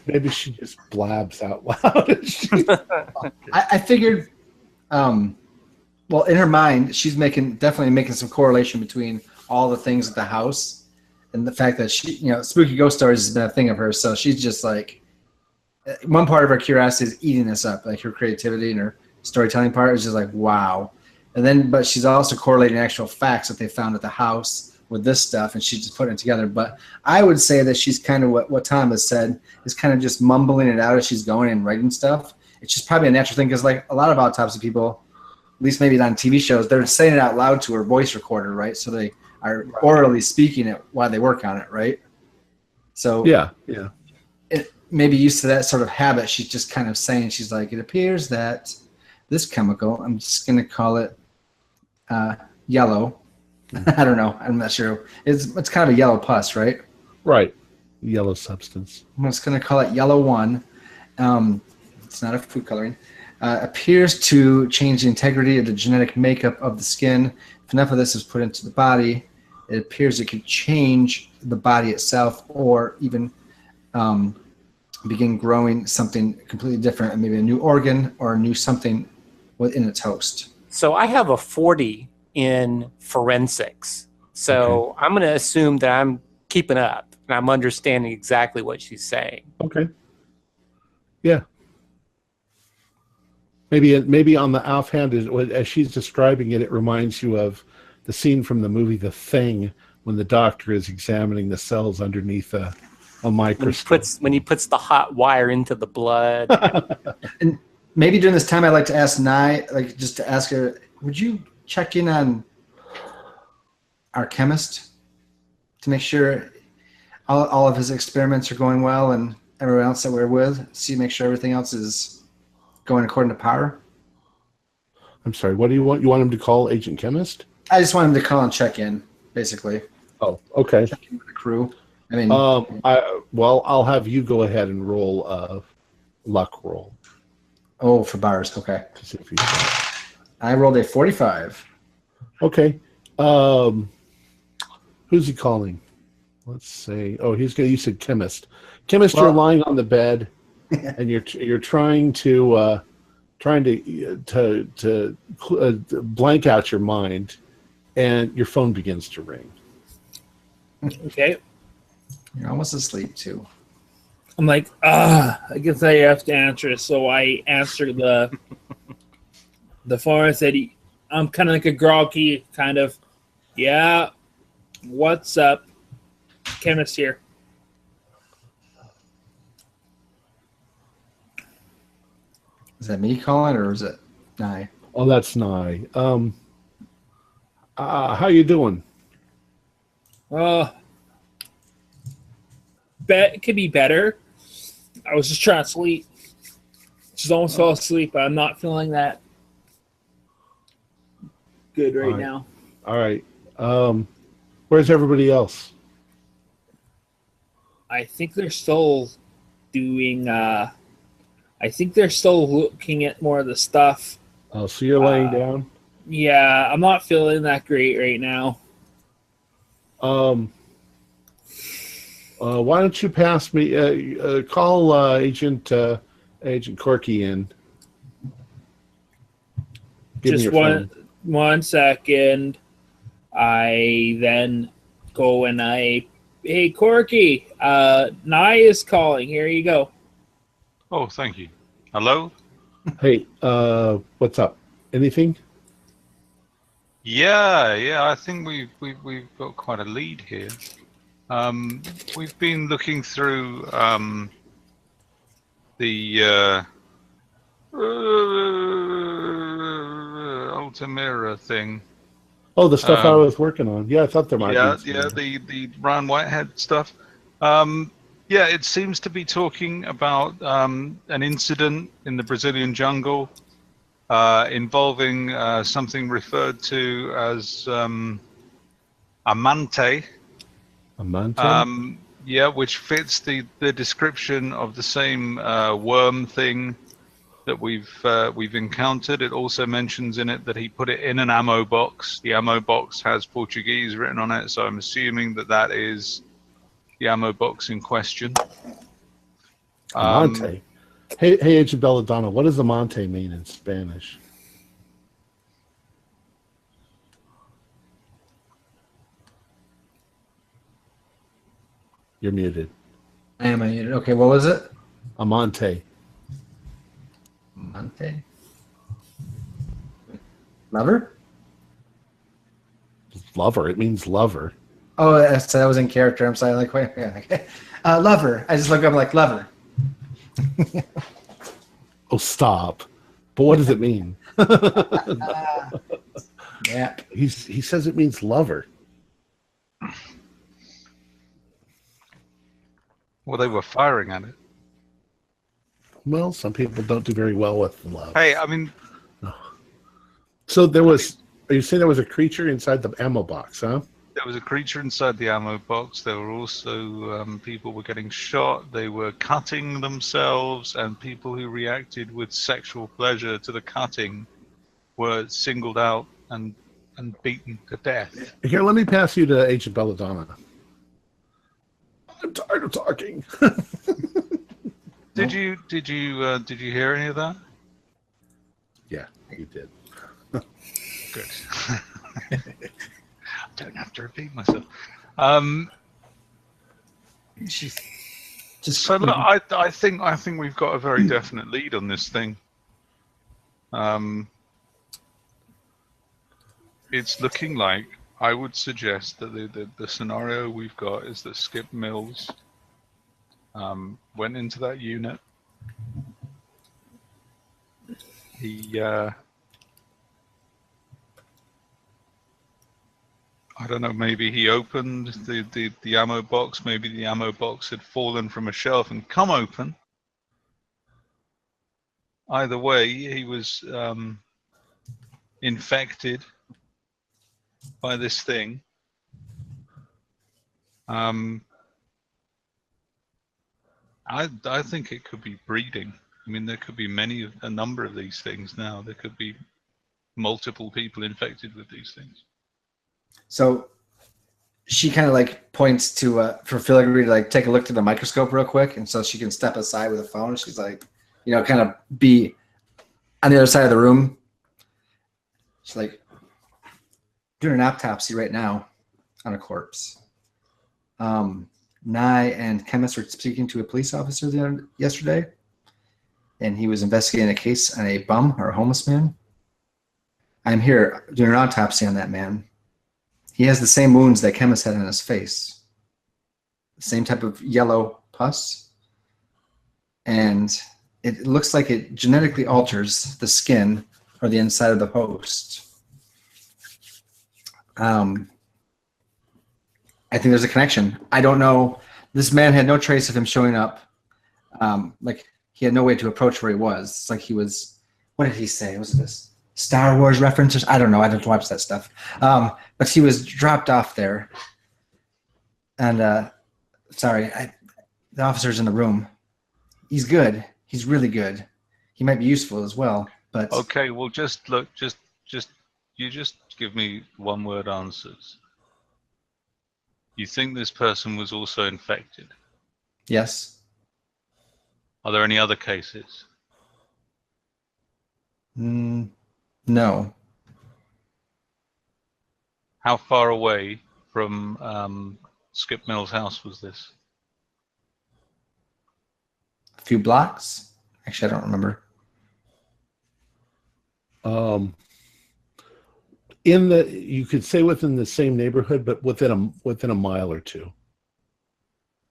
maybe she just blabs out loud. I figured, well, in her mind, she's definitely making some correlation between all the things at the house and the fact that she, spooky ghost stories has been a thing of hers. So she's just like, one part of her curiosity is eating this up, like her creativity and her storytelling part is just like, wow. And then, but she's also correlating actual facts that they found at the house with this stuff, and she's just putting it together. But I would say that she's kind of what Tom has said, is kind of just mumbling it out as she's going and writing stuff. It's just probably a natural thing, because like a lot of autopsy people, at least maybe on TV shows, they're saying it out loud to her voice recorder, right? So they are orally speaking it while they work on it, right? So yeah. It maybe used to that sort of habit. She's just kind of saying, she's like, it appears that this chemical, I'm just going to call it yellow. I don't know. I'm not sure. It's kind of a yellow pus, right? Right. Yellow substance. I'm just going to call it yellow 1. It's not a food coloring. Appears to change the integrity of the genetic makeup of the skin. If enough of this is put into the body, it appears it could change the body itself, or even begin growing something completely different, maybe a new organ or a new something within its host. So I have a 40 in forensics. So I'm going to assume that I'm keeping up and I'm understanding exactly what she's saying. Okay. Yeah. Maybe on the offhand, as she's describing it, it reminds you of the scene from the movie The Thing, when the doctor is examining the cells underneath a microscope. When he puts the hot wire into the blood. And maybe during this time, I'd like to ask Nye, like just to ask her, would you check in on our chemist to make sure all of his experiments are going well, and everyone else that we're with, make sure everything else is going according to power? I'm sorry, what do you want? You want him to call Agent Chemist? I just want him to call and check in, basically. Oh, okay. Check in with the crew. I mean, I'll have you go ahead and roll a luck roll. Oh, for bars, okay. I rolled a 45. Okay. Who's he calling? Let's see. Oh, you said chemist. Chemist, you're lying on the bed, and you're trying to blank out your mind, and your phone begins to ring. Okay. You're almost asleep too. I'm like, I guess I have to answer it. So I answered the phone. I said, I'm kind of like a groggy kind of, yeah, what's up? Chemist here. Is that me calling, or is it Nye? Oh, that's Nye. How you doing? It could be better. I was just trying to sleep. Just almost fell asleep, but I'm not feeling that good right now. All right. Where's everybody else? I think they're still doing. I think they're still looking at more of the stuff. Oh, so you're laying down? Yeah, I'm not feeling that great right now. Why don't you pass me? Call Agent Corky in. Give me Just your phone. one second. I then go and hey Corky, Nye is calling. Here you go. Oh, thank you. Hello? Hey, what's up? Anything? Yeah, I think we've got quite a lead here. We've been looking through the Altamira thing. Oh, the stuff I was working on. Yeah, I thought there might be. Yeah, the Brown Whitehead stuff. Yeah, it seems to be talking about an incident in the Brazilian jungle involving something referred to as amante. Amante? Yeah, which fits the description of the same worm thing that we've encountered. It also mentions in it that he put it in an ammo box. The ammo box has Portuguese written on it, so I'm assuming that that is the ammo box in question. Amante. Hey, Agent Belladonna, what does amante mean in Spanish? You're muted. I am muted. Okay, what was it? Amante. Amante? Lover? Lover. It means lover. Oh, that was in character. I'm sorry. Like, wait, yeah, okay. Lover. I just look up like lover. Oh, stop. But what does it mean? Yeah. He says it means lover. Well, they were firing at it. Well, some people don't do very well with love. Hey, I mean... So there was... Are you saying there was a creature inside the ammo box, huh? There was a creature inside the ammo box. There were also people were getting shot. They were cutting themselves, and people who reacted with sexual pleasure to the cutting were singled out and beaten to death. Here, let me pass you to Agent Belladonna. I'm tired of talking. Did you hear any of that? Yeah, you did. Good. I don't have to repeat myself. So look, I think we've got a very definite lead on this thing. It's looking like I would suggest that the scenario we've got is that Skip Mills went into that unit. He I don't know, maybe he opened the ammo box. Maybe the ammo box had fallen from a shelf and come open. Either way, he was infected by this thing. I think it could be breeding. I mean, there could be a number of these things now. There could be multiple people infected with these things. So she kind of like points to for Filigree to like take a look to the microscope real quick, and so she can step aside with a phone. She's like, kind of be on the other side of the room. She's like doing an autopsy right now on a corpse. Nye and chemists were speaking to a police officer yesterday, and he was investigating a case on a bum or a homeless man. I'm here doing an autopsy on that man. He has the same wounds that chemist had on his face. The same type of yellow pus. And it looks like it genetically alters the skin or the inside of the host. I think there's a connection. I don't know. This man had no trace of him showing up. Like he had no way to approach where he was. It's like he was, what did he say? Was this Star Wars references? I don't know. I don't watch that stuff. But he was dropped off there. And the officer's in the room. He's good. He's really good. He might be useful as well. But okay, well, just give me one-word answers. You think this person was also infected? Yes. Are there any other cases? No. How far away from Skip Mills' house was this? A few blocks? Actually, I don't remember. You could say within the same neighborhood, but within a mile or two.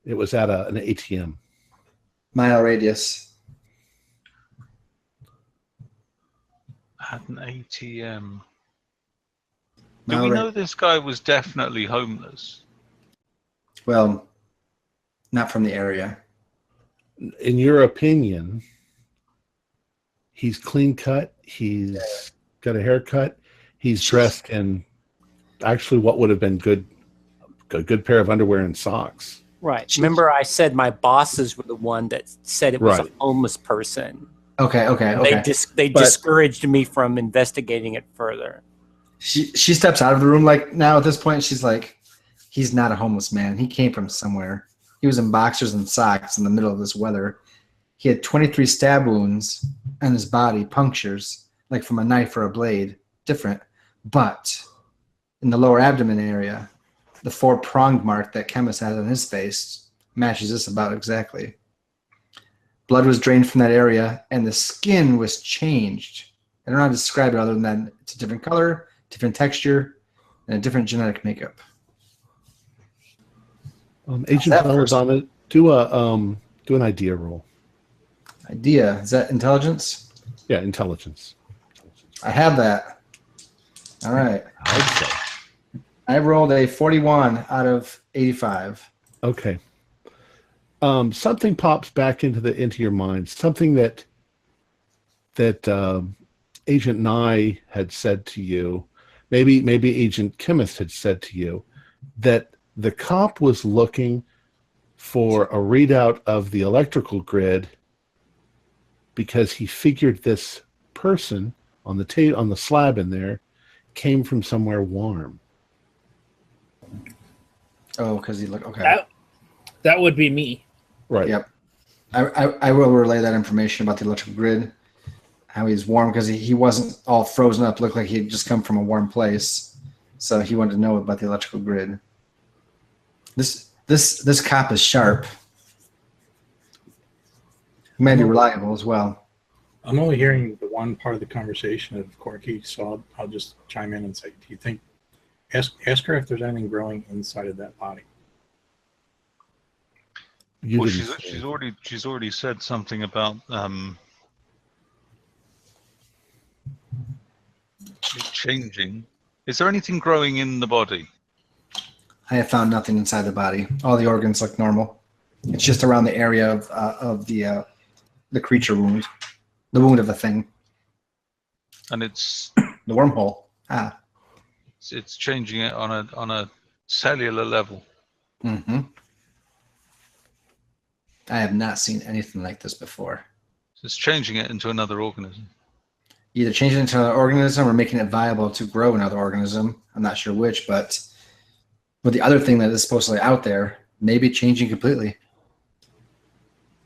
It was at an ATM. Mile radius. At an ATM. Do Mile we ra- know this guy was definitely homeless? Well, not from the area. In your opinion, he's clean cut. He's got a haircut. He's dressed in actually what would have been a good pair of underwear and socks. Right. Remember, I said my bosses were the one that said it was a homeless person. Okay. They discouraged me from investigating it further. She steps out of the room like now at this point. She's like, he's not a homeless man. He came from somewhere. He was in boxers and socks in the middle of this weather. He had 23 stab wounds on his body, punctures, like from a knife or a blade, different. But in the lower abdomen area, the 4-pronged mark that chemist had on his face matches this about exactly. Blood was drained from that area, and the skin was changed. I don't know how to describe it other than it's a different color, different texture, and a different genetic makeup. Agent Bell is on it. Do an idea roll. Idea. Is that intelligence? Yeah, intelligence. I have that. All right. I'd say. I rolled a 41 out of 85. Okay. Something pops back into your mind. Something that Agent Nye had said to you, maybe Agent Chemist had said to you, that the cop was looking for a readout of the electrical grid because he figured this person on the slab in there came from somewhere warm. Oh, because he looked okay. That would be me. Right. Yep. I will relay that information about the electrical grid, how he's warm because he wasn't all frozen up. Looked like he had just come from a warm place, so he wanted to know about the electrical grid. This cop is sharp. He may be reliable as well. I'm only hearing the one part of the conversation of Corky, so I'll just chime in and say, do you think, ask her if there's anything growing inside of that body. Well, she's already said something about it changing. Is there anything growing in the body? I have found nothing inside the body. All the organs look normal. It's just around the area of the creature wound, the wound of the thing. And it's the wormhole. It's changing it on a cellular level. Mm-hmm. I have not seen anything like this before. So it's changing it into another organism. Either changing it into another organism or making it viable to grow another organism. I'm not sure which, but with the other thing that is supposedly out there, maybe changing completely.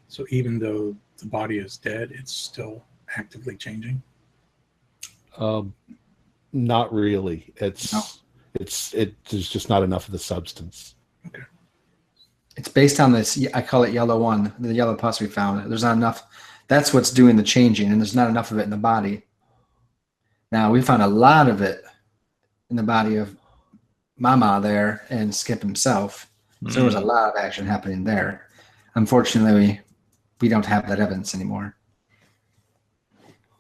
So even though the body is dead, it's still actively changing? Not really. There's just not enough of the substance. Okay. It's based on this, I call it yellow one, the yellow pus we found. There's not enough. That's what's doing the changing, and there's not enough of it in the body. Now, we found a lot of it in the body of Mama there and Skip himself. So there was a lot of action happening there. Unfortunately, we don't have that evidence anymore.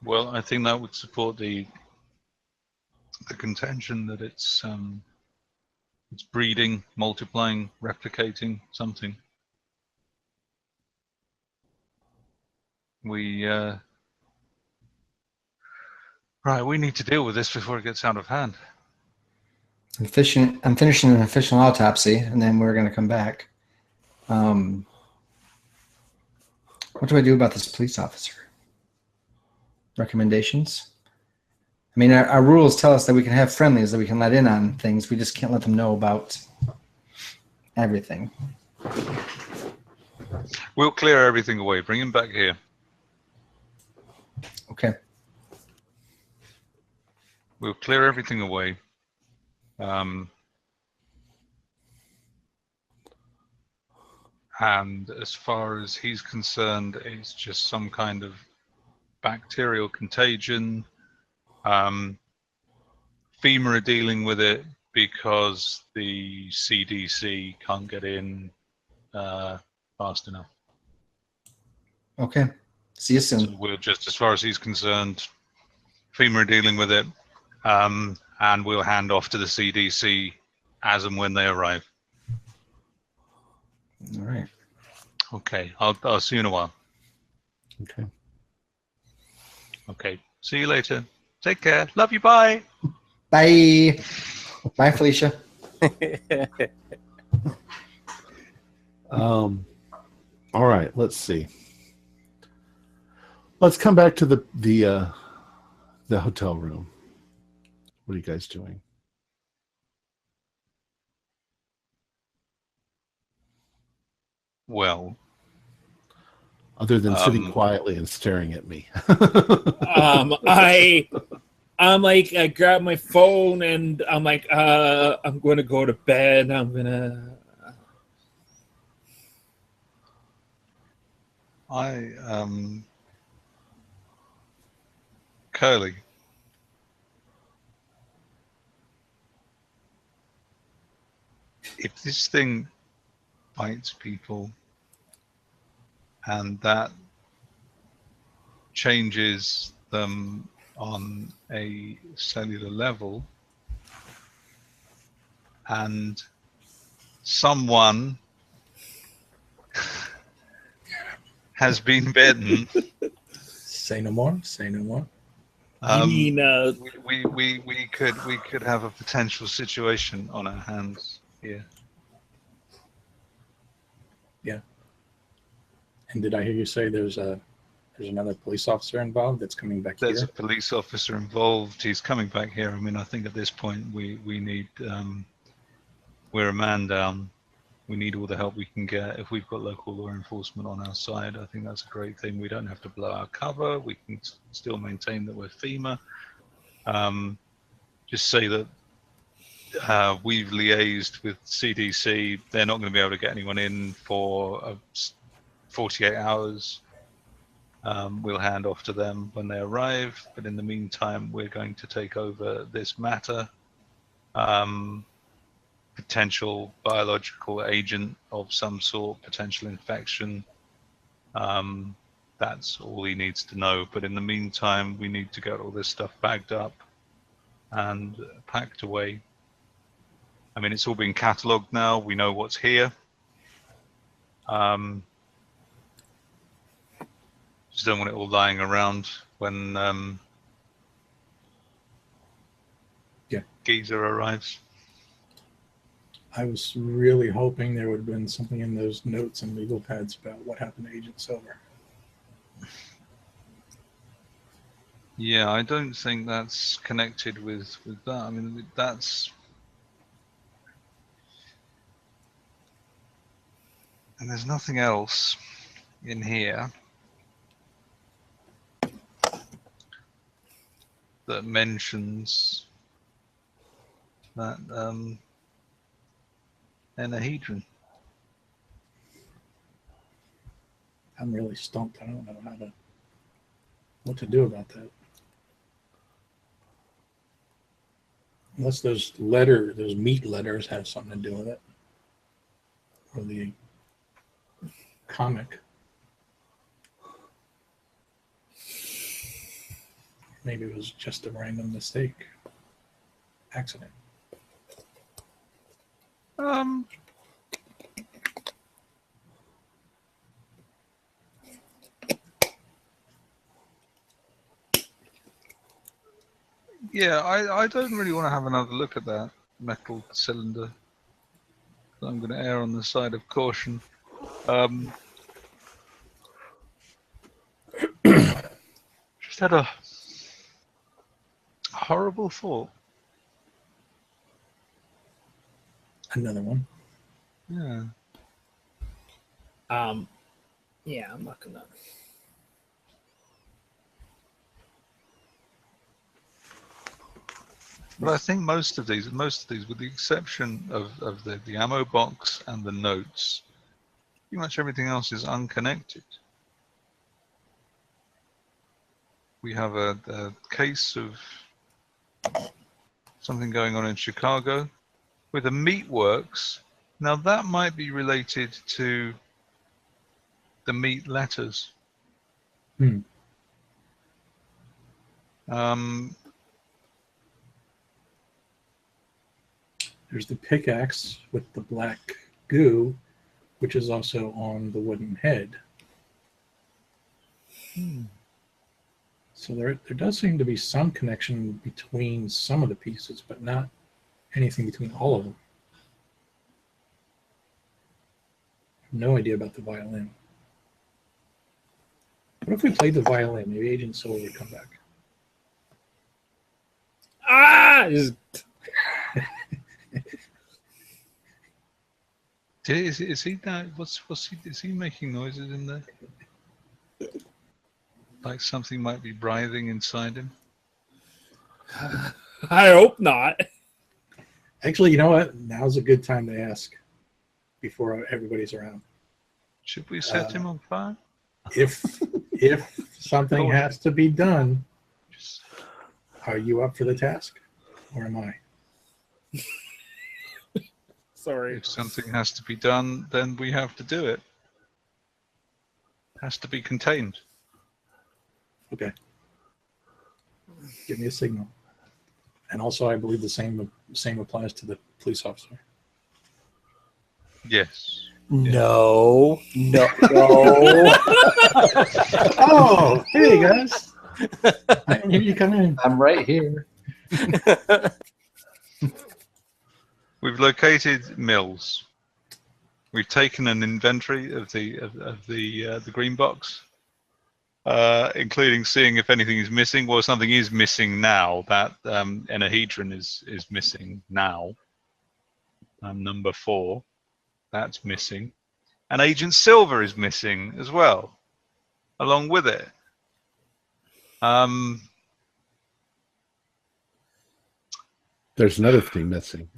Well, I think that would support the contention that it's breeding, multiplying, replicating something. Right, we need to deal with this before it gets out of hand. I'm finishing an official autopsy, and then we're going to come back. What do I do about this police officer? Recommendations? I mean, our rules tell us that we can have friendlies, that we can let in on things. We just can't let them know about everything. We'll clear everything away. Bring him back here. Okay. We'll clear everything away. And as far as he's concerned, it's just some kind of bacterial contagion. FEMA are dealing with it because the CDC can't get in fast enough. Okay. See you So soon. we'll just, as far as he's concerned, FEMA are dealing with it, and we'll hand off to the CDC as and when they arrive. All right. Okay, I'll see you in a while. Okay. Okay, see you later. Take care. Love you. Bye. Bye. Bye, Felicia. All right. Let's see. Let's come back to the hotel room. What are you guys doing? Well, Other than sitting quietly and staring at me. I grab my phone and I'm like, I'm going to go to bed. I'm going to. Curly. If this thing bites people and that changes them on a cellular level, and someone has been bitten. Say no more. Say no more. You mean we could have a potential situation on our hands here. Yeah. And did I hear you say there's another police officer involved that's coming back There's here? a police officer involved. He's coming back here. I mean, I think at this point we need we're a man down. We need all the help we can get. If we've got local law enforcement on our side, I think that's a great thing. We don't have to blow our cover. We can still maintain that we're FEMA. Just say that we've liaised with CDC. They're not going to be able to get anyone in for 48 hours. We'll hand off to them when they arrive. But in the meantime, we're going to take over this matter. Potential biological agent of some sort, potential infection. That's all he needs to know. But in the meantime, we need to get all this stuff bagged up and packed away. I mean, it's all been catalogued now. We know what's here. Just don't want it all lying around when Geezer arrives. I was really hoping there would have been something in those notes and legal pads about what happened to Agent Silver. Yeah, I don't think that's connected with that. I mean, that's... And there's nothing else in here that mentions that enahedron. I'm really stumped. I don't know what to do about that. Unless those meat letters have something to do with it. Or the comic. Maybe it was just a random mistake. Accident. Yeah, I don't really want to have another look at that metal cylinder. I'm going to err on the side of caution. Just had a horrible thought. Another one. Yeah. Yeah, I'm not gonna. But I think most of these, with the exception of the ammo box and the notes, pretty much everything else is unconnected. We have a case of something going on in Chicago with a meatworks Now that might be related to the meat letters. There's the pickaxe with the black goo, which is also on the wooden head. So there does seem to be some connection between some of the pieces, but not anything between all of them. No idea about the violin. What if we played the violin? Maybe Agent Soul would come back. Ah! Is he that? Is he making noises in there? Like something might be writhing inside him. I hope not. Actually, you know what? Now's a good time to ask before everybody's around. Should we set him on fire? If something has to be done, are you up for the task, or am I? Sorry. If something has to be done, then we have to do it. Has to be contained. Okay. Give me a signal. And also, I believe the same applies to the police officer. Yes. No. Oh, hey guys! I didn't hear you come in. I'm right here. We've located mills. We've taken an inventory of the green box, including seeing if anything is missing. Well, something is missing now. That enahedron is missing now. Number 4, that's missing, and Agent Silver is missing as well, along with it. There's another thing missing.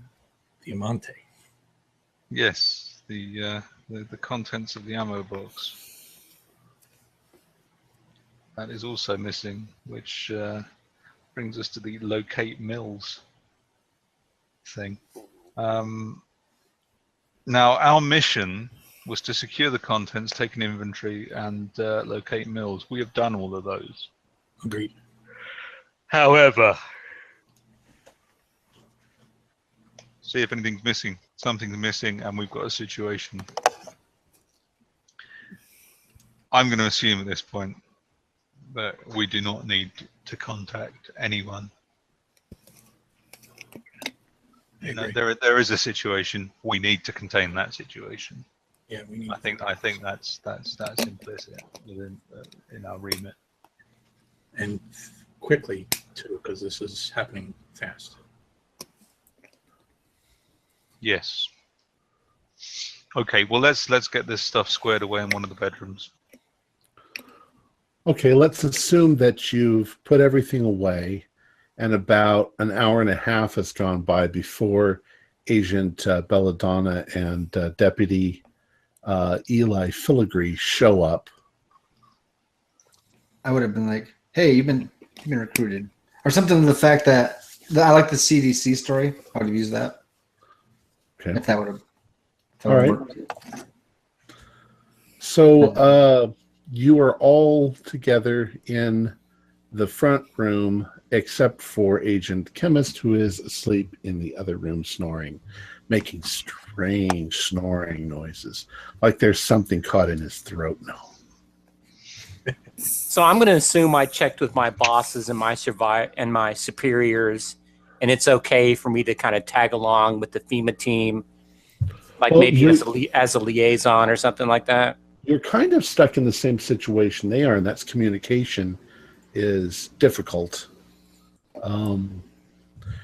Diamante. Yes, the contents of the ammo box. That is also missing, which brings us to the locate mills thing. Now, our mission was to secure the contents, take an inventory, and locate mills. We have done all of those. Agreed. However, see if anything's missing. Something's missing, and we've got a situation. I'm going to assume at this point that we do not need to contact anyone. You know, there is a situation. We need to contain that situation. Yeah, we need. I think that's implicit within in our remit. And quickly too, because this is happening fast. Yes. Okay. Well, let's get this stuff squared away in one of the bedrooms. Okay, let's assume that you've put everything away, and about an hour and a half has gone by before Agent Belladonna and Deputy Eli Filigree show up. I would have been like, "Hey, you've been recruited," or something to the fact that I like the CDC story. I would have used that. Okay. If that would have. All right. Worked. So you are all together in the front room, except for Agent Chemist, who is asleep in the other room snoring, making strange snoring noises, like there's something caught in his throat now. So I'm going to assume I checked with my bosses and my superiors, and it's okay for me to kind of tag along with the FEMA team, like maybe as a liaison or something like that. You're kind of stuck in the same situation they are, and that's communication is difficult.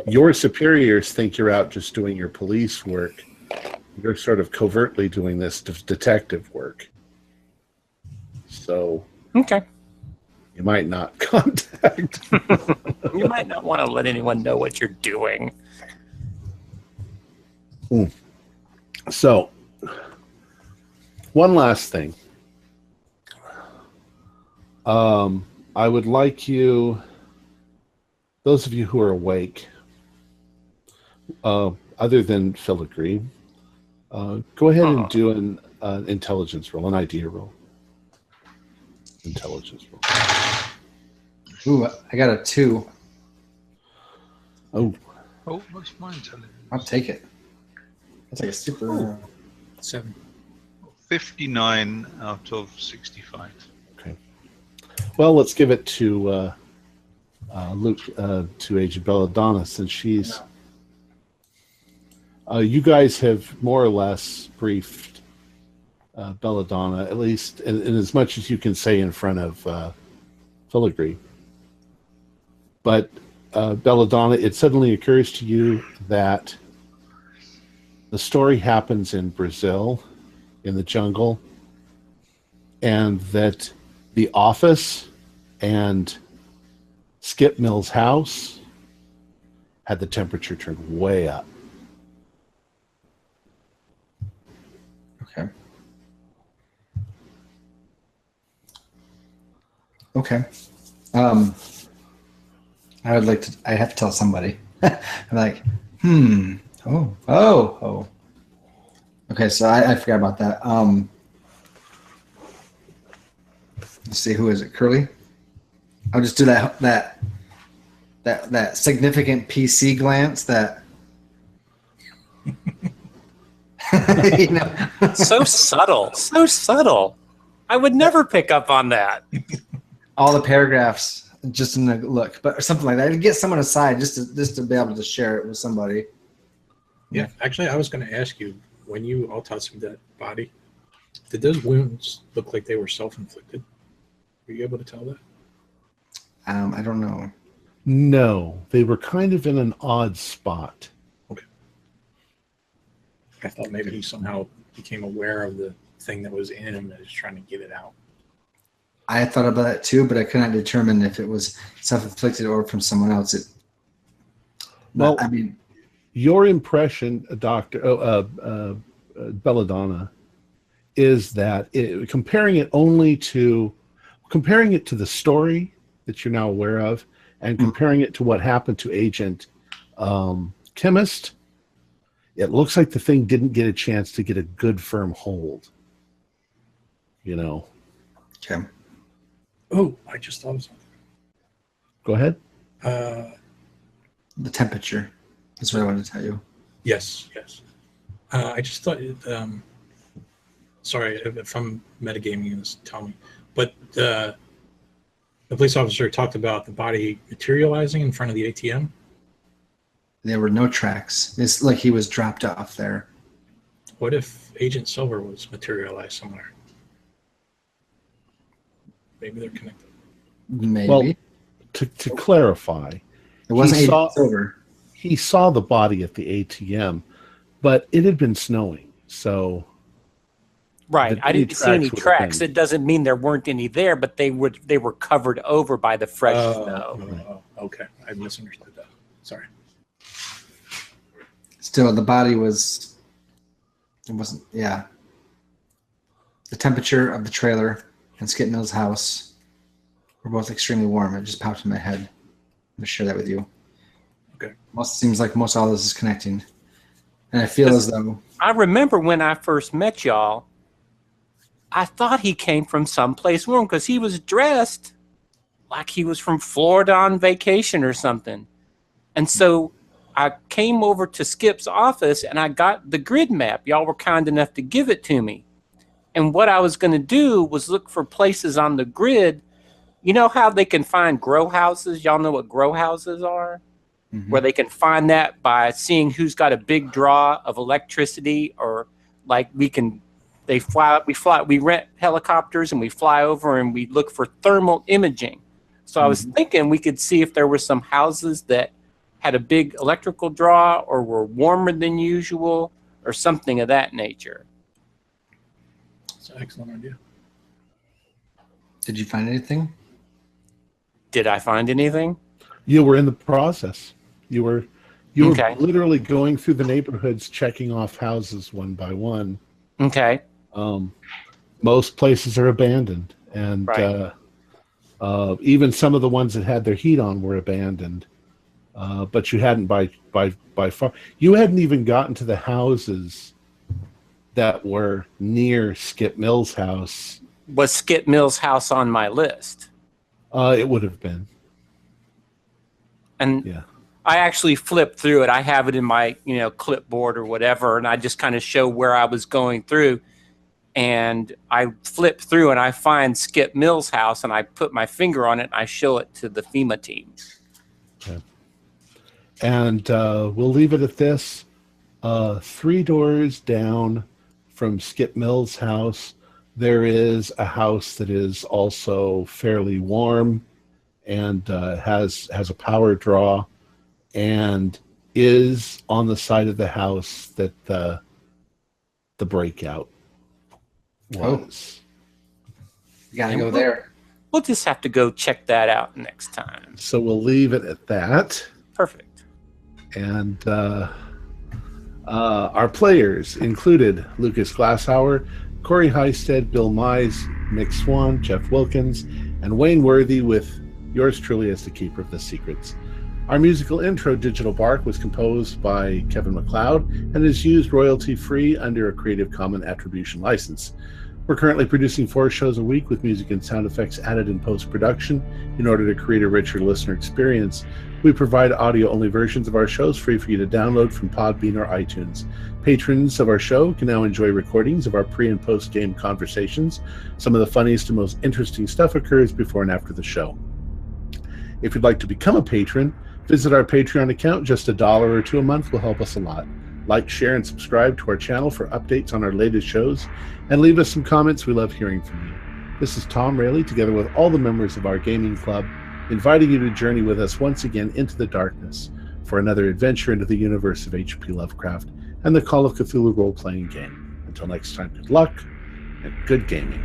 Your superiors think you're out just doing your police work. You're sort of covertly doing this detective work. So okay, you might not contact. You might not want to let anyone know what you're doing. So, one last thing. I would like you, those of you who are awake, other than Filigree, Go ahead and do an intelligence roll, an idea roll. Intelligence roll. Ooh, I got a 2. Oh, What's my intelligence? I'll take it. That's like a super. 7. 59 out of 65. okay. Well, let's give it to Luke, to Agent Belladonna, since she's. You guys have more or less briefed Belladonna, at least in as much as you can say in front of Filigree. But Belladonna, it suddenly occurs to you that the story happens in Brazil, in the jungle, and that the office and Skip Mill's house had the temperature turned way up. Okay. Okay. I would like to. I have to tell somebody. I'm like, Oh. Okay, so I forgot about that. Let's see, who is it? Curly. I'll just do that significant PC glance that. You know. So subtle. I would never pick up on that. All the paragraphs. Just in the look, but or something like that. To get someone aside, just to be able to share it with somebody. Yeah, actually, I was going to ask you, when you autopsied that body, did those wounds look like they were self-inflicted? Were you able to tell that? I don't know. No, they were kind of in an odd spot. Okay. I thought maybe he somehow became aware of the thing that was in him and was trying to get it out. I thought about that too, but I couldn't determine if it was self-inflicted or from someone else. Well, I mean, your impression, Belladonna, is that comparing it to the story that you're now aware of, and comparing it to what happened to Agent Chemist, it looks like the thing didn't get a chance to get a good firm hold. You know. Okay. Oh, I just thought of something. Go ahead. The temperature. That's what I wanted to tell you. Yes. I just thought, sorry if I'm metagaming this, tell me. But the police officer talked about the body materializing in front of the ATM. There were no tracks. It's like he was dropped off there. What if Agent Silver was materialized somewhere? Maybe they're connected. Maybe. Well, to clarify, it wasn't Agent Silver. He saw the body at the ATM, but it had been snowing, so right. I didn't see any tracks. It doesn't mean there weren't any there, but they were covered over by the fresh snow. Okay, I misunderstood that. Sorry. Still, the body was. It wasn't. Yeah. The temperature of the trailer and Skip Mill's house were both extremely warm. It just popped in my head. I'm going to share that with you. Okay. Seems like most all this is connecting. And I feel as though... I remember when I first met y'all, I thought he came from someplace warm because he was dressed like he was from Florida on vacation or something. And so I came over to Skip's office and I got the grid map. Y'all were kind enough to give it to me. And what I was going to do was look for places on the grid. You know how they can find grow houses? Y'all know what grow houses are? Mm-hmm. Where they can find that by seeing who's got a big draw of electricity, or like we rent helicopters and we fly over and we look for thermal imaging. So I was thinking we could see if there were some houses that had a big electrical draw or were warmer than usual or something of that nature. That's an excellent idea. Did you find anything? Did I find anything? You were in the process. You were Okay. literally going through the neighborhoods, checking off houses one by one. Okay. Most places are abandoned, and Right. Even some of the ones that had their heat on were abandoned. But you hadn't by far. You hadn't even gotten to the houses that were near Skip Mills' house. Was Skip Mills' house on my list? It would have been. And Yeah. I actually flipped through it. I have it in my, clipboard or whatever, and I just kind of show where I was going through. And I flip through and I find Skip Mills' house, and I put my finger on it and I show it to the FEMA team. Okay. And we'll leave it at this. 3 doors down from Skip Mills' house, there is a house that is also fairly warm and has a power draw, and is on the side of the house that the breakout was. You gotta go there. We'll just have to go check that out next time. So we'll leave it at that. Perfect. And our players included Lucas Glasshauer, Corey Heisted, Bill Mize, Mick Swan, Jeff Wilkins, and Wayne Worthy, with yours truly as the keeper of the secrets. Our musical intro, Digital Bark, was composed by Kevin MacLeod and is used royalty-free under a Creative Commons Attribution license. We're currently producing 4 shows a week with music and sound effects added in post-production in order to create a richer listener experience. We provide audio-only versions of our shows free for you to download from Podbean or iTunes. Patrons of our show can now enjoy recordings of our pre- and post-game conversations. Some of the funniest and most interesting stuff occurs before and after the show. If you'd like to become a patron, visit our Patreon account. Just $1 or $2 a month will help us a lot. Like, share, and subscribe to our channel for updates on our latest shows, and leave us some comments. We love hearing from you. This is Tom Rayleigh, together with all the members of our gaming club, inviting you to journey with us once again into the darkness for another adventure into the universe of H.P. Lovecraft and the Call of Cthulhu role-playing game. Until next time, good luck and good gaming.